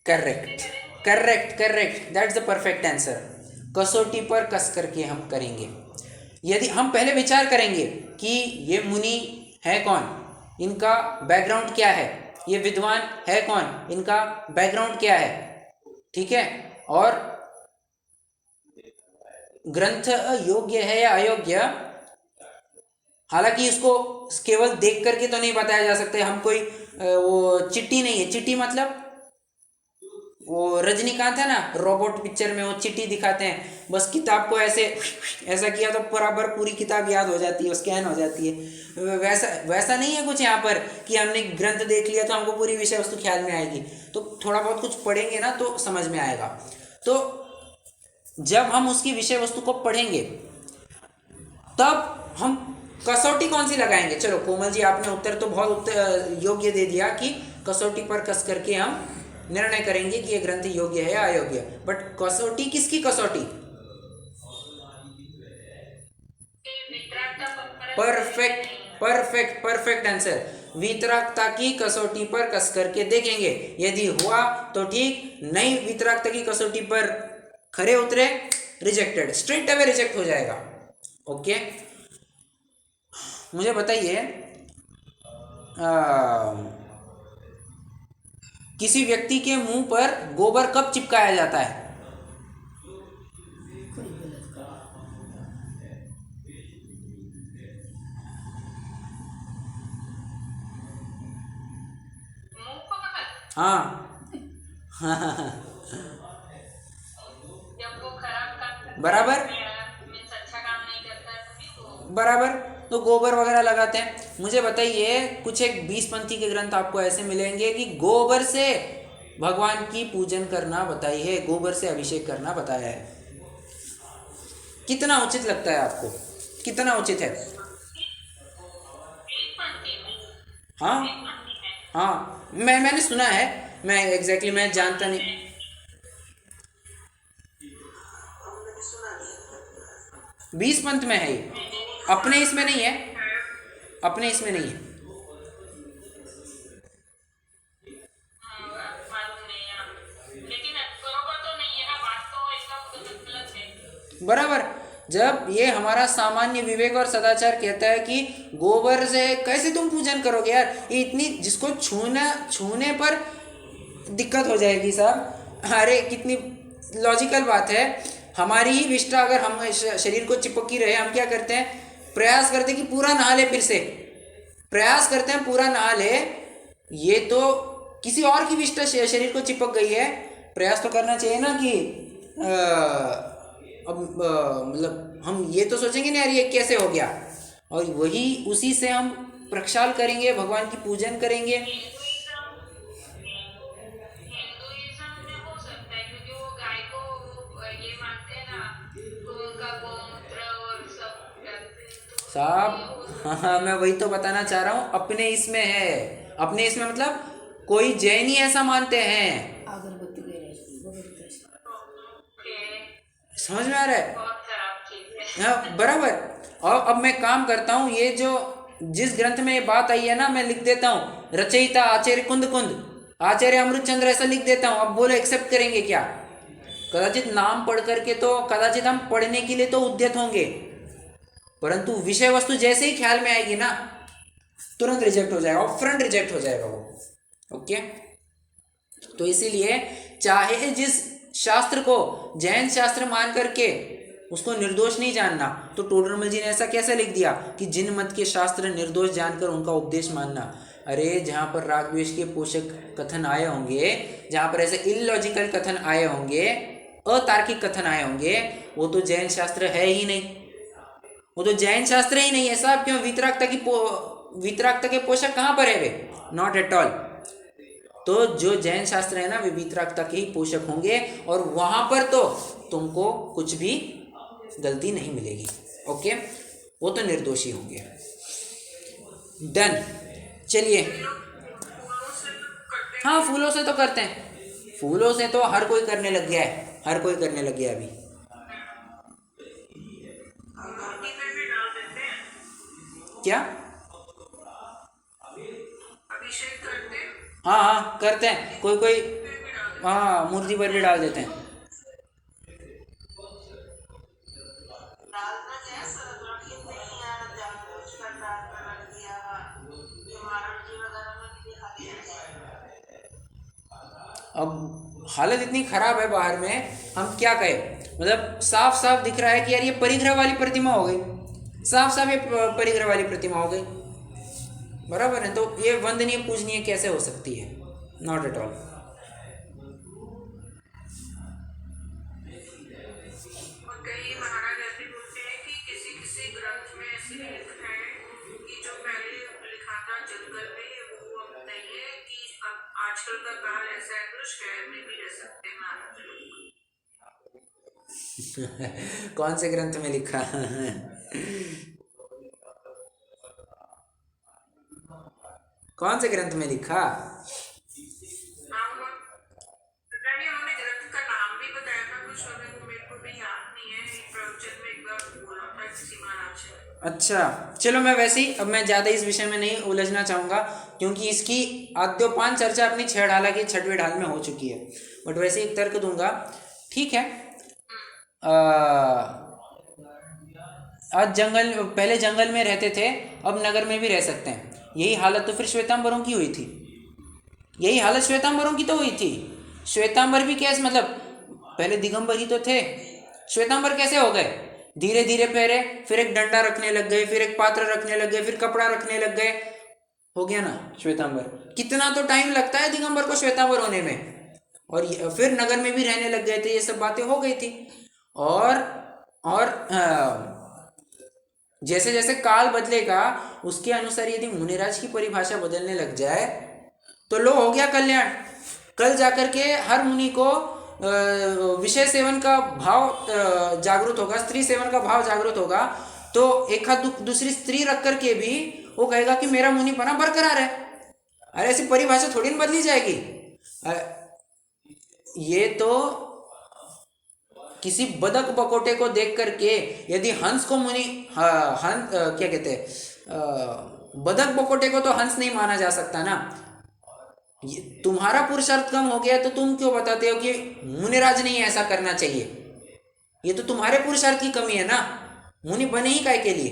Speaker 1: Correct, that's the perfect answer. कसौटी पर कस करके हम करेंगे। यदि हम पहले विचार करेंगे कि ये मुनि है कौन, इनका बैकग्राउंड क्या है, ये विद्वान है कौन, इनका बैकग्राउंड क्या है, ठीक है, और ग्रंथ योग्य है या अयोग्य। हालांकि इसको केवल देख करके तो नहीं बताया जा सकता। हम कोई वो चिट्ठी नहीं है, चिट्ठी मतलब वो रजनीकांत है ना, रोबोट पिक्चर में वो चिट्ठी दिखाते हैं, बस किताब को ऐसा किया तो बराबर पूरी किताब याद हो जाती है, स्कैन हो जाती है। वैसा नहीं है कुछ यहाँ पर कि हमने ग्रंथ देख लिया तो हमको पूरी विषय वस्तु ख्याल में आएगी। तो थोड़ा बहुत कुछ पढ़ेंगे ना तो समझ में आएगा। तो जब हम उसकी विषय वस्तु को पढ़ेंगे तब हम कसौटी कौन सी लगाएंगे? चलो कोमल जी, आपने उत्तर तो बहुत योग्य दे दिया कि कसौटी पर कस करके हम निर्णय करेंगे कि यह ग्रंथ योग्य है या अयोग्य। बट कसौटी किसकी कसौटी? Perfect answer. वितरागता की कसौटी पर कस करके देखेंगे, यदि हुआ तो ठीक, नहीं वितरागता की कसौटी पर खरे उतरे, रिजेक्टेड, स्ट्रेट अवे रिजेक्ट हो जाएगा। ओके, मुझे बताइए किसी व्यक्ति के मुंह पर गोबर कब चिपकाया जाता है? हाँ
Speaker 3: जब वो खराब काम
Speaker 1: बराबर
Speaker 3: अच्छा काम नहीं करता है
Speaker 1: बराबर, तो गोबर वगैरह लगाते हैं। मुझे बताइए कुछ एक 20पंथी के ग्रंथ आपको ऐसे मिलेंगे कि गोबर से भगवान की पूजन करना बताई है, गोबर से अभिषेक करना बताया है। कितना उचित लगता है आपको? कितना उचित है? हाँ हाँ, मैंने सुना है, मैं एग्जैक्टली मैं जानता नहीं। बीस पंथ में है ये, अपने इसमें नहीं है, अपने इसमें नहीं है। बराबर, जब ये हमारा सामान्य विवेक और सदाचार कहता है कि गोबर से कैसे तुम पूजन करोगे यार, ये इतनी, जिसको छूने पर दिक्कत हो जाएगी साहब, अरे कितनी लॉजिकल बात है। हमारी ही विष्ठा अगर हम शरीर को चिपकी रहे, हम क्या करते हैं, प्रयास करते हैं कि पूरा नहा ले, फिर से प्रयास करते हैं पूरा नहा ले। ये तो किसी और की विष्ठा शरीर को चिपक गई है, प्रयास तो करना चाहिए ना कि अब मतलब हम ये तो सोचेंगे ना यार ये कैसे हो गया, और वही उसी से हम प्रक्षाल करेंगे, भगवान की पूजन करेंगे। साहब हाँ मैं वही तो बताना चाह रहा हूँ, अपने इसमें है, अपने इसमें मतलब कोई जैन ही ऐसा मानते हैं।
Speaker 4: अगरबत्ती ले रहे हैं, वो भी कैसे?
Speaker 1: समझ में आ रहा है?
Speaker 3: बहुत खराब चीज है।
Speaker 1: हाँ बराबर। और अब मैं काम करता हूँ, ये जो जिस ग्रंथ में ये बात आई है ना, मैं लिख देता हूँ रचयिता आचार्य कुंद कुंद, आचार्य अमृतचंद्र, ऐसा लिख देता हूँ। अब बोलो एक्सेप्ट करेंगे क्या? कदाचित नाम पढ़ करके तो कदाचित हम पढ़ने के लिए तो उद्यत होंगे, परंतु विषय वस्तु जैसे ही ख्याल में आएगी ना तुरंत रिजेक्ट हो जाएगा, फ्रंट रिजेक्ट हो जाएगा वो। ओके, तो इसीलिए चाहे जिस शास्त्र को जैन शास्त्र मान करके उसको निर्दोष नहीं जानना, तो टोडरमल जी ने ऐसा कैसे लिख दिया कि जिन मत के शास्त्र निर्दोष जानकर उनका उपदेश मानना। अरे जहाँ पर राग द्वेष के पोषक कथन आए होंगे, जहाँ पर ऐसे इलॉजिकल कथन आए होंगे, अतार्किक कथन आए होंगे, वो तो जैन शास्त्र है ही नहीं, वो तो जैन शास्त्र ही नहीं है साहब। क्यों? वीतरागता के पोषक कहाँ पर है वे? Not at all. तो जो जैन शास्त्र है ना वे वीतरागता के ही पोषक होंगे, और वहां पर तो तुमको कुछ भी गलती नहीं मिलेगी। ओके, वो तो निर्दोषी होंगे। डन, चलिए। हाँ फूलों से तो करते हैं, फूलों से तो हर कोई करने लग गया है, हर कोई करने लग गया अभी।
Speaker 3: मूर्ति में भी डाल देते हैं,
Speaker 1: क्या?
Speaker 3: अभिषेक करते हैं,
Speaker 1: हाँ हाँ करते हैं, कोई कोई हाँ मूर्ति पर भी डाल देते हैं।
Speaker 3: डालना कैसा लड़की नहीं यार, जानबूझकर डालकर रख दिया, जो महाराज जी वगैरह में भी दिखा दिया।
Speaker 1: अब हालत इतनी खराब है बाहर में, हम क्या कहें? मतलब साफ साफ दिख रहा है कि यार ये परिग्रह वाली प्रतिमा हो गई, साफ साफ ये परिग्रह वाली प्रतिमा हो गई, बराबर है? तो ये वंदनीय पूजनीय कैसे हो सकती है? Not at all.
Speaker 3: और कई महाराज ऐसे बोलते हैं कि किसी किसी ग्रंथ में ऐसी लिखा है कि जो पहले लिखा था जंगल में वो अब नहीं है, कि अब आजकल का काल ऐसा है तो शहर में भी रह सकते हैं महाराज लोग।
Speaker 1: कौन से ग्रंथ में लिखा? कौन से ग्रंथ में लिखा?
Speaker 3: उन्होंने ग्रंथ का नाम भी बताया था कुछ, अभी वो मेरे को भी याद नहीं है, प्रवचन में एक बार बोला था किसी महाराज ने।
Speaker 1: अच्छा चलो, मैं वैसे ही अब मैं ज़्यादा इस विषय में नहीं उलझना चाहूँगा, क्योंकि इसकी आद्योपान चर्चा अपनी 6 ढाला की 6वें ढाल में हो चुकी है। बट वैसे एक तर्क दूंगा, ठीक है? आज जंगल, पहले जंगल में रहते थे, अब नगर में भी रह सकते हैं। यही हालत तो फिर श्वेतांबरों की हुई थी, यही हालत श्वेतांबरों की तो हुई थी। श्वेतांबर भी कैसे, मतलब पहले दिगंबर ही तो थे, श्वेतांबर कैसे हो गए? धीरे धीरे पहले फिर एक डंडा रखने लग गए, फिर एक पात्र रखने लग गए, फिर कपड़ा रखने लग गए, हो गया ना श्वेतांबर। कितना तो टाइम लगता है दिगंबर को श्वेतांबर होने में, और फिर नगर में भी रहने लग गए थे, ये सब बातें हो गई थी। और जैसे जैसे काल बदलेगा उसके अनुसार यदि मुनिराज की परिभाषा बदलने लग जाए तो लो हो गया कल्याण। कल जाकर के हर मुनि को विषय सेवन का भाव जागृत होगा, स्त्री सेवन का भाव जागृत होगा, तो एक हाथ दूसरी स्त्री रख करके भी वो कहेगा कि मेरा मुनिपना बरकरार है। अरे ऐसी परिभाषा थोड़ी ना बदली जाएगी। ये तो किसी बदक बकोटे को देख करके यदि हंस को मुनि क्या कहते हैं, बदक बकोटे को तो हंस नहीं माना जा सकता ना। तुम्हारा पुरुषार्थ कम हो गया तो तुम क्यों बताते हो कि मुनिराज नहीं ऐसा करना चाहिए? ये तो तुम्हारे पुरुषार्थ की कमी है ना, मुनि बने ही काय के लिए।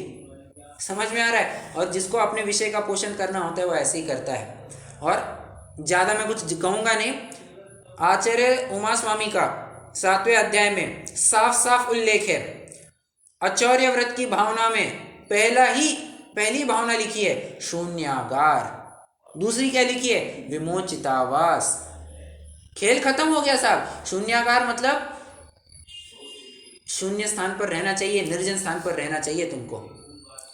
Speaker 1: समझ में आ रहा है? और जिसको अपने विषय का पोषण करना होता है वो ऐसे ही करता है। और ज़्यादा मैं कुछ कहूँगा नहीं। आचार्य उमा स्वामी का 7वें अध्याय में साफ साफ उल्लेख है, आचौर्य व्रत की भावना में पहली भावना लिखी है शून्यागार, दूसरी क्या लिखी है? विमोचितावास। खेल खत्म हो गया साहब। शून्यागार मतलब शून्य स्थान पर रहना चाहिए, निर्जन स्थान पर रहना चाहिए तुमको,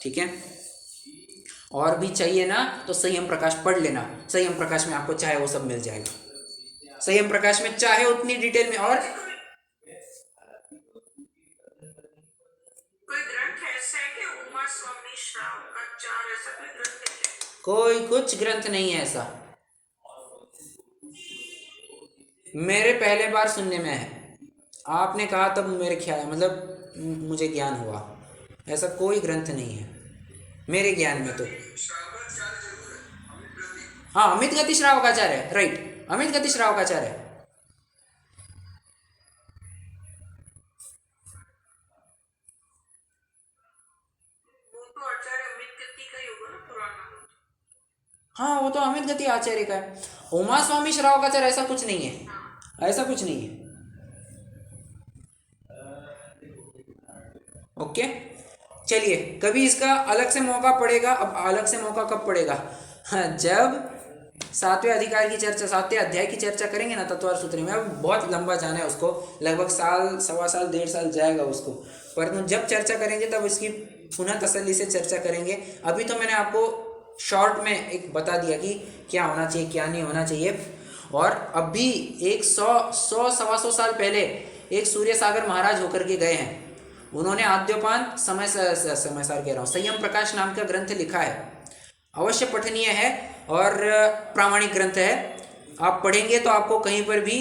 Speaker 1: ठीक है? और भी चाहिए ना तो संयम प्रकाश पढ़ लेना, संयम प्रकाश में आपको चाहे वो सब मिल जाएगा। संयम प्रकाश में चाहे उतनी डिटेल में। और
Speaker 3: कोई ग्रंथ ऐसा है कि उमा स्वामी श्रावकाचार ऐसा कोई ग्रंथ है क्या?
Speaker 1: कोई कुछ ग्रंथ नहीं है ऐसा, मेरे पहले बार सुनने में है। आपने कहा तब मेरे ख्याल मतलब मुझे ज्ञान हुआ, ऐसा कोई ग्रंथ नहीं है मेरे ज्ञान में तो।
Speaker 2: श्रावकाचार्य जरूर है, अमित गति।
Speaker 1: हाँ, अमित गति श्रावकाचार्य है, राइट, अमित गति श्रावकाचार्य है।
Speaker 3: वो तो आचार्य अमित गति का ही होगा ना पुराना।
Speaker 1: हाँ, वो तो अमित गति आचार्य का है। उमा स्वामी श्रावकाचार्य ऐसा कुछ नहीं है, ऐसा कुछ नहीं है। ओके, चलिए, कभी इसका अलग से मौका पड़ेगा। अब अलग से मौका कब पड़ेगा? हाँ, जब 7वें अधिकार की चर्चा, 7वें अध्याय की चर्चा करेंगे ना तत्वार सूत्र में। अब बहुत लंबा जाना है उसको, लगभग साल, सवा साल, 1.5 साल जाएगा उसको, परंतु जब चर्चा करेंगे तब इसकी पुनः तसल्ली से चर्चा करेंगे। अभी तो मैंने आपको शॉर्ट में एक बता दिया कि क्या होना चाहिए, क्या नहीं होना चाहिए। और अभी एक 100-125 साल पहले एक सूर्य सागर महाराज होकर के गए हैं, उन्होंने आद्योपान समयसार कह रहा हूँ, संयम प्रकाश नाम का ग्रंथ लिखा है। अवश्य पठनीय है और प्रामाणिक ग्रंथ है। आप पढ़ेंगे तो आपको कहीं पर भी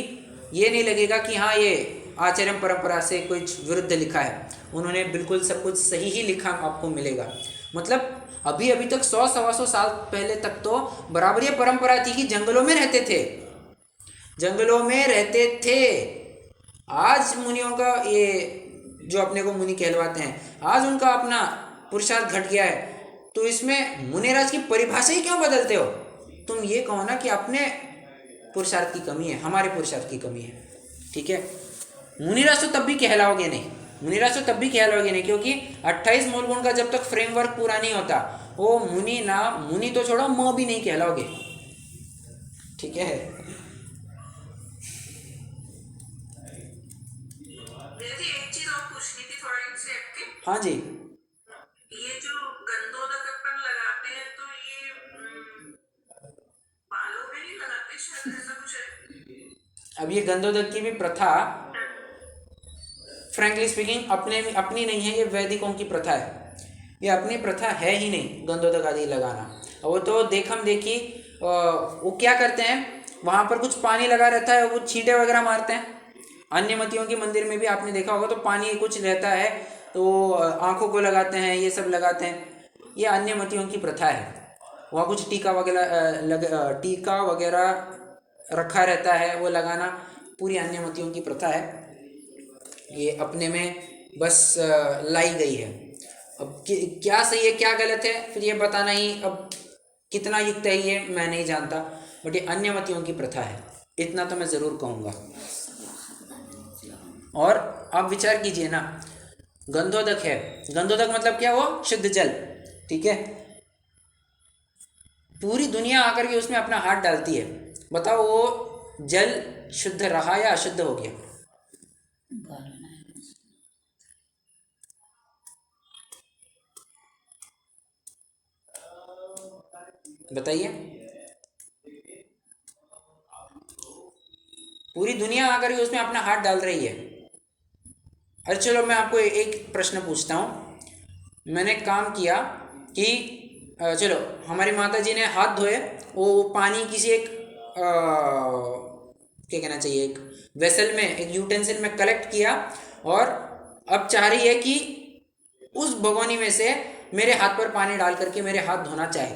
Speaker 1: ये नहीं लगेगा कि हाँ ये आचार्य परंपरा से कुछ विरुद्ध लिखा है। उन्होंने बिल्कुल सब कुछ सही ही लिखा आपको मिलेगा। मतलब अभी तक 100-125 साल पहले तक तो बराबर ये परंपरा थी कि जंगलों में रहते थे, जंगलों में रहते थे। आज मुनियों का ये जो अपने को मुनि कहलवाते हैं, आज उनका अपना पुरुषार्थ घट गया है, तो इसमें मुनिराज की परिभाषा ही क्यों बदलते हो? तुम ये कहो ना कि अपने पुरुषार्थ की कमी है, हमारे पुरुषार्थ की कमी है, ठीक है। मुनिराज तो तब भी कहलाओगे नहीं, मुनिराज तो तब भी कहलाओगे नहीं, क्योंकि 28 मूल गुण का जब तक फ्रेमवर्क पूरा नहीं होता, वो मुनि ना, मुनि तो छोड़ो, म भी नहीं कहलाओगे, ठीक है।
Speaker 3: एक चीज और पूछनी थी थोड़ा इनसे आपके।
Speaker 1: हाँ जी,
Speaker 3: ये जो गंधोदक अपन लगाते हैं तो ये बालों में नहीं लगाते शायद, ऐसा कुछ है?
Speaker 1: अब ये गंधोदक की भी प्रथा फ्रैंकली स्पीकिंग अपनी नहीं है, ये वैदिकों की प्रथा है। ये अपनी प्रथा है ही नहीं गंधोदक आदि लगाना। वो तो देखम देखी, वो क्या करते हैं, वहाँ पर कुछ पानी लगा रहता है, वो छींटे वगैरह मारते हैं। अन्य मतियों के मंदिर में भी आपने देखा होगा, तो पानी कुछ रहता है तो आँखों को लगाते हैं, ये सब लगाते हैं। ये अन्य मतियों की प्रथा है। वहाँ कुछ टीका वगैरह रखा रहता है, वो लगाना पूरी अन्य मतियों की प्रथा है। ये अपने में बस लाई गई है। अब क्या सही है क्या गलत है फिर ये बताना ही अब कितना युक्त है ये मैं नहीं जानता, बट ये अन्य मतियों की प्रथा है, इतना तो मैं ज़रूर कहूँगा। और आप विचार कीजिए ना, गंधोदक है, गंधोदक मतलब क्या, वो शुद्ध जल, ठीक है। पूरी दुनिया आकर के उसमें अपना हाथ डालती है, बताओ वो जल शुद्ध रहा या अशुद्ध हो गया? बताइए। पूरी दुनिया आकर के उसमें अपना हाथ डाल रही है। अरे चलो मैं आपको एक प्रश्न पूछता हूँ। मैंने काम किया कि चलो हमारी माता जी ने हाथ धोए, वो पानी किसी एक क्या कहना चाहिए, एक वेसल में, एक यूटेंसिल में कलेक्ट किया, और अब चाह रही है कि उस भगोनी में से मेरे हाथ पर पानी डाल करके मेरे हाथ धोना चाहे,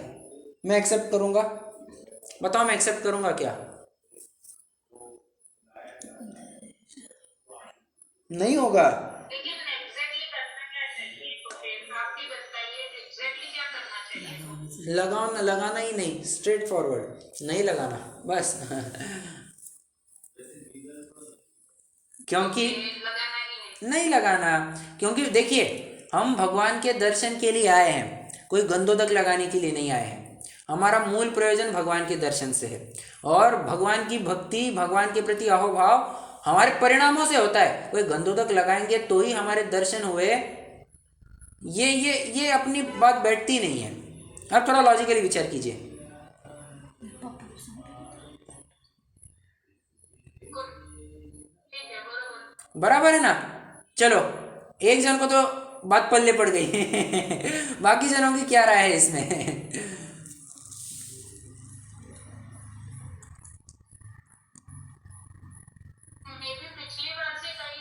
Speaker 1: मैं एक्सेप्ट करूँगा? बताओ मैं एक्सेप्ट करूँगा क्या? नहीं होगा।
Speaker 3: लेकिन एग्जैक्टली करना क्या चाहिए, तो फिर आप भी बताइए एग्जैक्टली क्या करना चाहिए?
Speaker 1: लगाना ही नहीं, स्ट्रेट फॉरवर्ड नहीं लगाना बस क्योंकि
Speaker 3: लगाना ही
Speaker 1: नहीं लगाना, क्योंकि देखिए हम भगवान के दर्शन के लिए आए हैं, कोई गंधोदक लगाने के लिए नहीं आए हैं। हमारा मूल प्रयोजन भगवान के दर्शन से है, और भगवान की भक्ति, भगवान के प्रति अहोभाव हमारे परिणामों से होता है। कोई गंधोदक लगाएंगे तो ही हमारे दर्शन हुए, ये अपनी बात बैठती नहीं है। आप थोड़ा लॉजिकली विचार कीजिए। बराबर है ना? चलो एक जन को तो बात पल्ले पड़ गई। बाकी जनों की क्या राय है इसमें?
Speaker 3: मैं भी पिछली बार से कई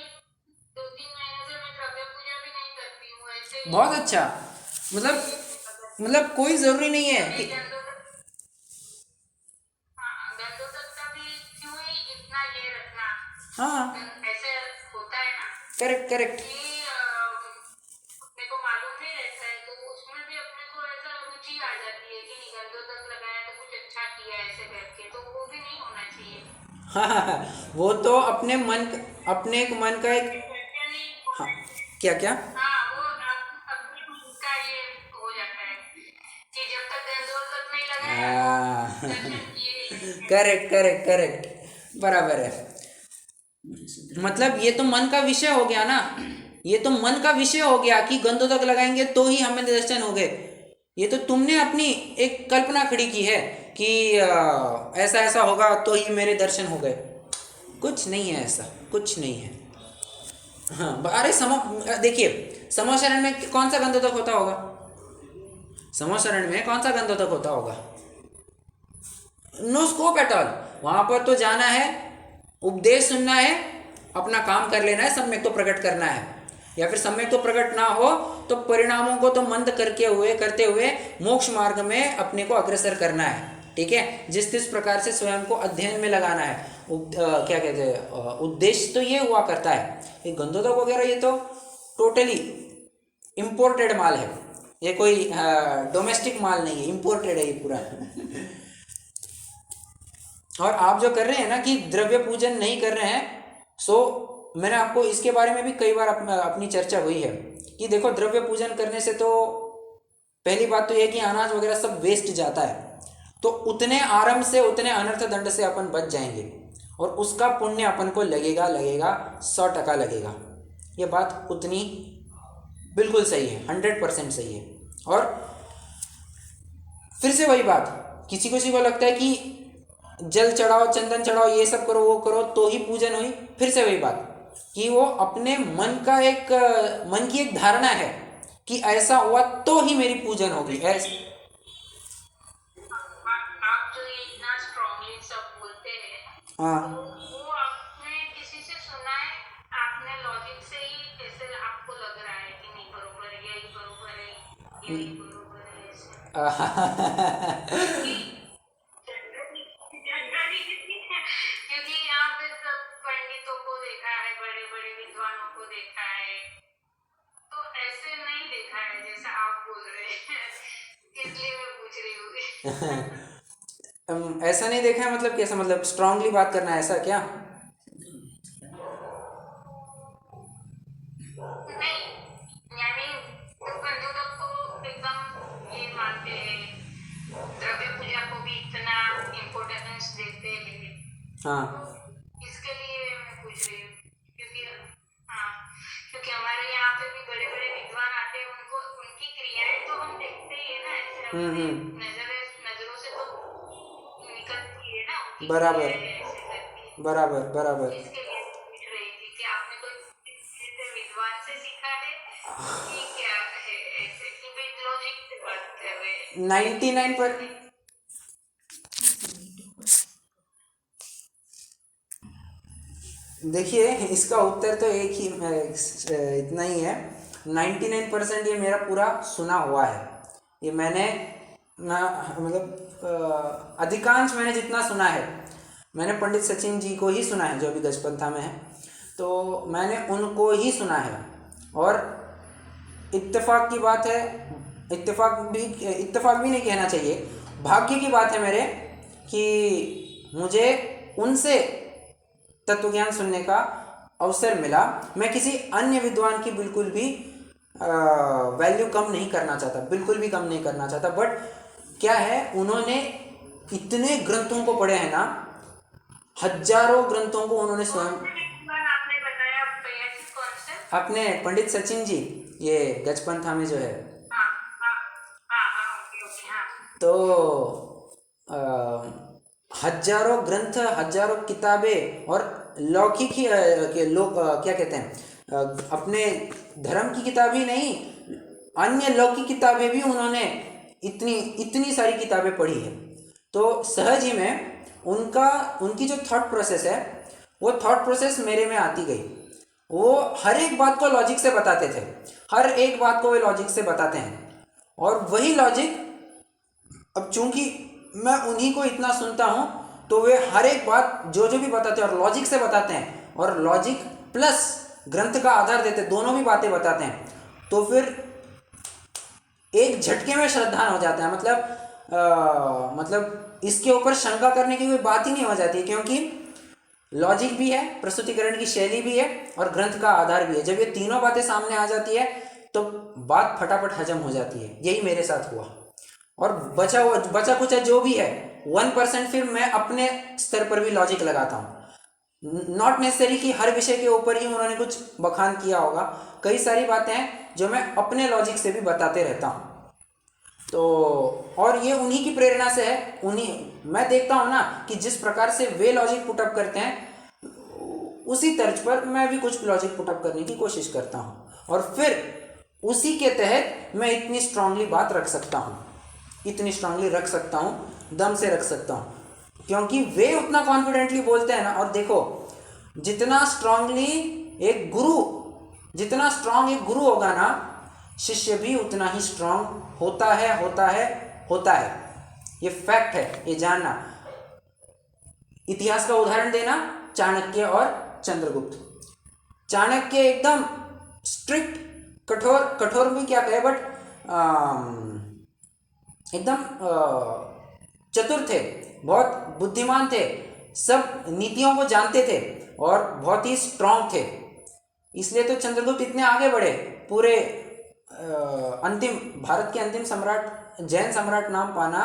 Speaker 3: 2-3 महीने से मैं द्रव्य पूजा भी नहीं करती हूँ, ऐसे ही
Speaker 1: बहुत अच्छा। मतलब कोई ज़रूरी नहीं है कि
Speaker 3: गंदों तक का भी क्यों ही इतना ये रखना,
Speaker 1: हाँ,
Speaker 3: ऐसे होता है ना
Speaker 1: करेक्ट करेक्ट।
Speaker 3: कि अपने को मालूम नहीं रहता है, तो उसमें भी अपने को ऐसा रुचि आ जाती है कि नहीं गंदों तक लगाया तो कुछ अच्छा किया ऐसे करके, तो वो भी नहीं होना चाहिए।
Speaker 1: हाँ, वो तो अपने एक मन का एक,
Speaker 3: यानी
Speaker 1: हाँ, क्या क्या?
Speaker 3: हाँ, वो अपने मन का ये हो जाता है कि जब तक गंदों तक नहीं लगाया दर्शन किए।
Speaker 1: करेक्ट करेक्ट करेक्ट, बराबर है। मतलब ये तो मन का विषय हो गया ना, ये तो मन का विषय हो गया कि गंदों तक लगाएंगे तो ही हमें दर्शन हो गए। ये तो तुमने अपनी एक कल्पना खड़ी की है कि ऐसा ऐसा होगा तो ही मेरे दर्शन हो गए। कुछ नहीं है ऐसा, कुछ नहीं है। हाँ, अरे देखिए समोशरण में कौन सा गंधोदक होता होगा? समोशरण में कौन सा गंधोदक होता होगा? No scope at all. वहां पर तो जाना है, उपदेश सुनना है, अपना काम कर लेना है, सम्यक तो प्रकट करना है, या फिर सम्यक तो प्रकट ना हो तो परिणामों को तो मंद करते हुए मोक्ष मार्ग में अपने को अग्रसर करना है। ठीक है, जिस प्रकार से स्वयं को अध्ययन में लगाना है। क्या कहते हैं, उद्देश्य तो ये हुआ करता है। ये गंधोदक वगैरह ये तो टोटली इम्पोर्टेड माल है, ये कोई डोमेस्टिक माल नहीं है, इम्पोर्टेड है ये पूरा। और आप जो कर रहे हैं ना कि द्रव्य पूजन नहीं कर रहे हैं, सो मैंने आपको इसके बारे में भी कई बार अपनी चर्चा हुई है कि देखो द्रव्य पूजन करने से तो पहली बात तो यह कि अनाज वगैरह सब वेस्ट जाता है, तो उतने आरंभ से उतने अनर्थ दंड से अपन बच जाएंगे और उसका पुण्य अपन को लगेगा 100% लगेगा। ये बात उतनी बिल्कुल सही है, 100% सही है। और फिर से वही बात, किसी को लगता है कि जल चढ़ाओ, चंदन चढ़ाओ, ये सब करो, वो करो तो ही पूजन हुई। फिर से वही बात कि वो अपने मन की एक धारणा है कि ऐसा हुआ तो ही मेरी पूजन होगी।
Speaker 3: आप जो ये इतना स्ट्रांगली सब बोलते हैं,
Speaker 1: हाँ,
Speaker 3: तो वो आपने किसी से सुना है, आपने लॉजिक से ही ऐसे आपको लग रहा है कि नहीं बरोबर है, यही बरोबर है, यही बरोबर है ऐसे? क्योंकि यहाँ पे सब पंडितों को देखा है, बड़े बड़े विद्वानों को देखा है, तो ऐसे नहीं देखा है जैसा आप बोल रहे हैं, इसलिए मैं पूछ रही हूँ।
Speaker 1: ऐसा नहीं देखा है मतलब कैसा? मतलब स्ट्रांगली बात करना है ऐसा क्या?
Speaker 3: नहीं, यानी बंधुत्व को एकदम ये मानते हैं, द्रव्य पूजा को भी इतना इम्पोर्टेंस देते हैं,
Speaker 1: हाँ,
Speaker 3: इसके लिए मैं पूछ रही हूँ। क्योंकि हमारे यहाँ पे भी बड़े बड़े विद्वान आते हैं, उनको उनकी क्रियाएं तो हम देखते ही है ना, ऐसे अपने नजरों से तो निकलती है ना उनकी
Speaker 1: बराबर
Speaker 3: क्रियाएं ऐसे करके।
Speaker 1: बराबर बराबर।
Speaker 3: इसके लिए पूछ रही थी कि आपने कोई किसी विद्वान से सीखा है कि क्या है, ऐसे कि भाई लॉजिक से बात कर रहे हैं?
Speaker 1: 99% देखिए इसका उत्तर तो एक ही इतना ही है। 99% ये मेरा पूरा सुना हुआ है। ये मैंने ना मतलब अधिकांश मैंने जितना सुना है, मैंने पंडित सचिन जी को ही सुना है जो अभी गजपंथा में है, तो मैंने उनको ही सुना है। और इत्तेफाक की बात है, इत्तेफाक भी नहीं कहना चाहिए, भाग्य की बात है मेरे कि मुझे उनसे तत्वज्ञान सुनने का अवसर मिला। मैं किसी अन्य विद्वान की बिल्कुल भी वैल्यू कम नहीं करना चाहता, बिल्कुल भी कम नहीं करना चाहता, बट क्या है उन्होंने इतने ग्रंथों को पढ़े हैं ना, हजारों ग्रंथों को उन्होंने स्वयं।
Speaker 3: आपने बताया कौन से?
Speaker 1: अपने पंडित सचिन जी, ये गजपंथा में जो है, तो हजारों ग्रंथ, हजारों किताबें और लौकिक ही लोग क्या कहते हैं, अपने धर्म की किताब ही नहीं, अन्य लौकिक किताबें भी उन्होंने इतनी सारी किताबें पढ़ी है। तो सहज ही में उनकी जो थॉट प्रोसेस है वो थॉट प्रोसेस मेरे में आती गई। वो हर एक बात को लॉजिक से बताते थे, हर एक बात को वे लॉजिक से बताते हैं। और वही लॉजिक, अब चूंकि मैं उन्हीं को इतना सुनता हूँ तो वे हर एक बात जो भी बताते हैं और लॉजिक से बताते हैं, और लॉजिक प्लस ग्रंथ का आधार देते, दोनों भी बातें बताते हैं। तो फिर एक झटके में श्रद्धान हो जाता है। मतलब इसके ऊपर शंका करने की कोई बात ही नहीं हो जाती है, क्योंकि लॉजिक भी है, प्रस्तुतिकरण की शैली भी है और ग्रंथ का आधार भी है। जब ये तीनों बातें सामने आ जाती है तो बात फटाफट हजम हो जाती है। यही मेरे साथ हुआ। और बचा कुछ जो भी है 1% फिर मैं अपने स्तर पर भी लॉजिक लगाता हूँ। नॉट नेसेसरी कि हर विषय के ऊपर ही उन्होंने कुछ बखान किया होगा, कई सारी बातें हैं जो मैं अपने लॉजिक से भी बताते रहता हूँ। तो और ये उन्हीं की प्रेरणा से है। मैं देखता हूँ ना कि जिस प्रकार से वे लॉजिक पुटअप करते हैं उसी तर्ज पर मैं भी कुछ लॉजिक पुटअप करने की कोशिश करता हूँ, और फिर उसी के तहत मैं इतनी स्ट्रांगली बात रख सकता हूँ, इतनी स्ट्रांगली रख सकता हूँ, दम से रख सकता हूँ, क्योंकि वे उतना कॉन्फिडेंटली बोलते हैं ना। और देखो, जितना स्ट्रांग एक गुरु होगा ना, शिष्य भी उतना ही स्ट्रांग होता है। ये फैक्ट है, ये जानना। इतिहास का उदाहरण देना, चाणक्य और चंद्रगुप्त। चाणक्य एकदम स्ट्रिक्ट, कठोर भी क्या कहे, बट एकदम चतुर थे, बहुत बुद्धिमान थे, सब नीतियों को जानते थे और बहुत ही स्ट्रांग थे। इसलिए तो चंद्रगुप्त इतने आगे बढ़े। पूरे भारत के अंतिम सम्राट, जैन सम्राट नाम पाना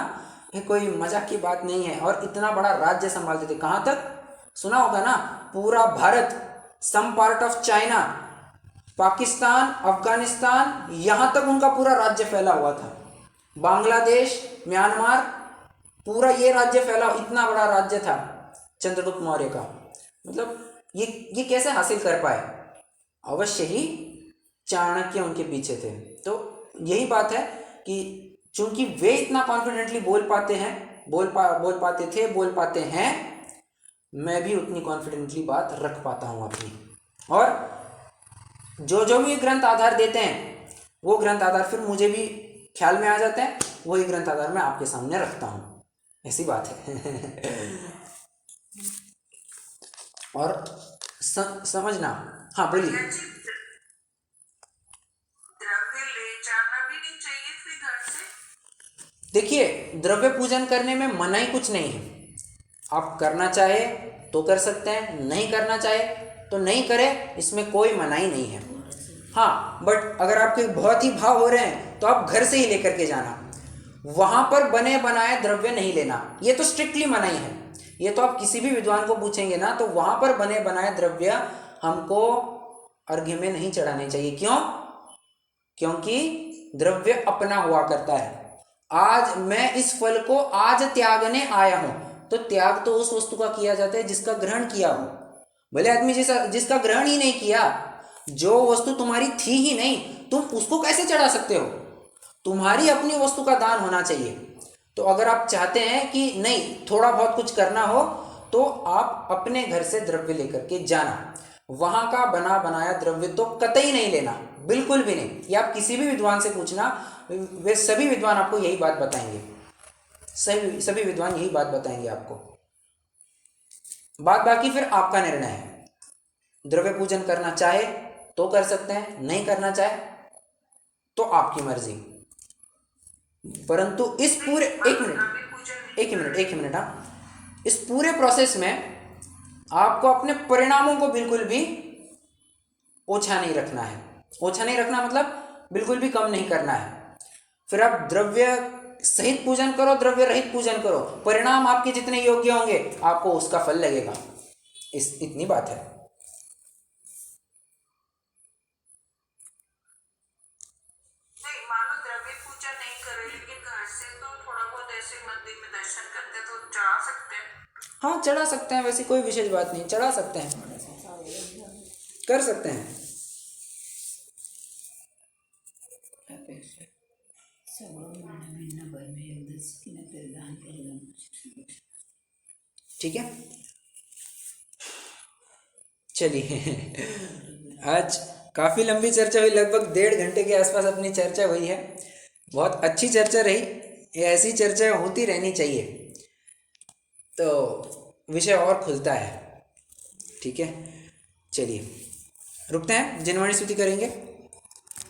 Speaker 1: ये कोई मजाक की बात नहीं है। और इतना बड़ा राज्य संभालते थे। कहाँ तक सुना होगा ना, पूरा Bharat, some part of China, Pakistan, Afghanistan, यहाँ तक उनका पूरा राज्य फैला हुआ था। बांग्लादेश, म्यांमार, पूरा ये राज्य फैला, इतना बड़ा राज्य था चंद्रगुप्त मौर्य का। मतलब ये कैसे हासिल कर पाए? अवश्य ही चाणक्य उनके पीछे थे। तो यही बात है कि चूंकि वे इतना कॉन्फिडेंटली बोल पाते हैं, मैं भी उतनी कॉन्फिडेंटली बात रख पाता हूँ अपनी। और जो भी ग्रंथ आधार देते हैं वो ग्रंथ आधार फिर मुझे भी ख्याल में आ जाते हैं, वही ग्रंथ आधार मैं आपके सामने रखता हूँ। ऐसी बात है। और समझना, हाँ बोलिए।
Speaker 3: द्रव्य ले जाना भी नहीं चाहिए फिर घर से?
Speaker 1: देखिए, द्रव्य पूजन करने में मनाही कुछ नहीं है। आप करना चाहे तो कर सकते हैं, नहीं करना चाहे तो नहीं करें, इसमें कोई मनाही नहीं है। हाँ, बट अगर आपके बहुत ही भाव हो रहे हैं तो आप घर से ही लेकर के जाना, वहाँ पर बने बनाए द्रव्य नहीं लेना। ये तो स्ट्रिक्टली मनाही है। ये तो आप किसी भी विद्वान को पूछेंगे ना, तो वहाँ पर बने बनाए द्रव्य हमको अर्घ्य में नहीं चढ़ाने चाहिए। क्यों? क्योंकि द्रव्य अपना हुआ करता है। आज मैं इस फल को आज त्यागने आया हूं, तो त्याग तो उस वस्तु का किया जाता है जिसका ग्रहण किया हो। भले आदमी जिसका ग्रहण ही नहीं किया, जो वस्तु तुम्हारी थी ही नहीं, तुम उसको कैसे चढ़ा सकते हो? तुम्हारी अपनी वस्तु का दान होना चाहिए। तो अगर आप चाहते हैं कि नहीं थोड़ा बहुत कुछ करना हो, तो आप अपने घर से द्रव्य लेकर के जाना। वहां का बना बनाया द्रव्य तो कतई नहीं लेना, बिल्कुल भी नहीं। ये आप किसी भी विद्वान से पूछना, वे सभी विद्वान आपको यही बात बताएंगे। सभी विद्वान यही बात बताएंगे आपको। बाकी फिर आपका निर्णय है। द्रव्य पूजन करना चाहे तो कर सकते हैं, नहीं करना चाहे तो आपकी मर्जी। परंतु इस पूरे एक मिनट हाँ, इस पूरे प्रोसेस में आपको अपने परिणामों को बिल्कुल भी ओछा नहीं रखना है। ओछा नहीं रखना मतलब बिल्कुल भी कम नहीं करना है। फिर आप द्रव्य सहित पूजन करो, द्रव्य रहित पूजन करो, परिणाम आपके जितने योग्य होंगे आपको उसका फल लगेगा। इतनी बात है।
Speaker 3: मानो द्रव्य पूजा नहीं करे लेकिन घर से तो थोड़ा बहुत ऐसे मंदिर में दर्शन करते तो चढ़ा सकते हैं।
Speaker 1: हाँ, चढ़ा सकते हैं, वैसी कोई विशेष बात नहीं, चढ़ा सकते हैं, कर सकते हैं।
Speaker 4: सगळं महीना भर में एकदाच तिनं तरी दान केलं.
Speaker 1: ठीक है, चलिए आज काफ़ी लंबी चर्चा हुई, लगभग 1.5 घंटे के आसपास अपनी चर्चा हुई है. बहुत अच्छी चर्चा रही, ये ऐसी चर्चा होती रहनी चाहिए तो विषय और खुलता है. ठीक है, चलिए रुकते हैं, जिनवाणी स्तुति करेंगे.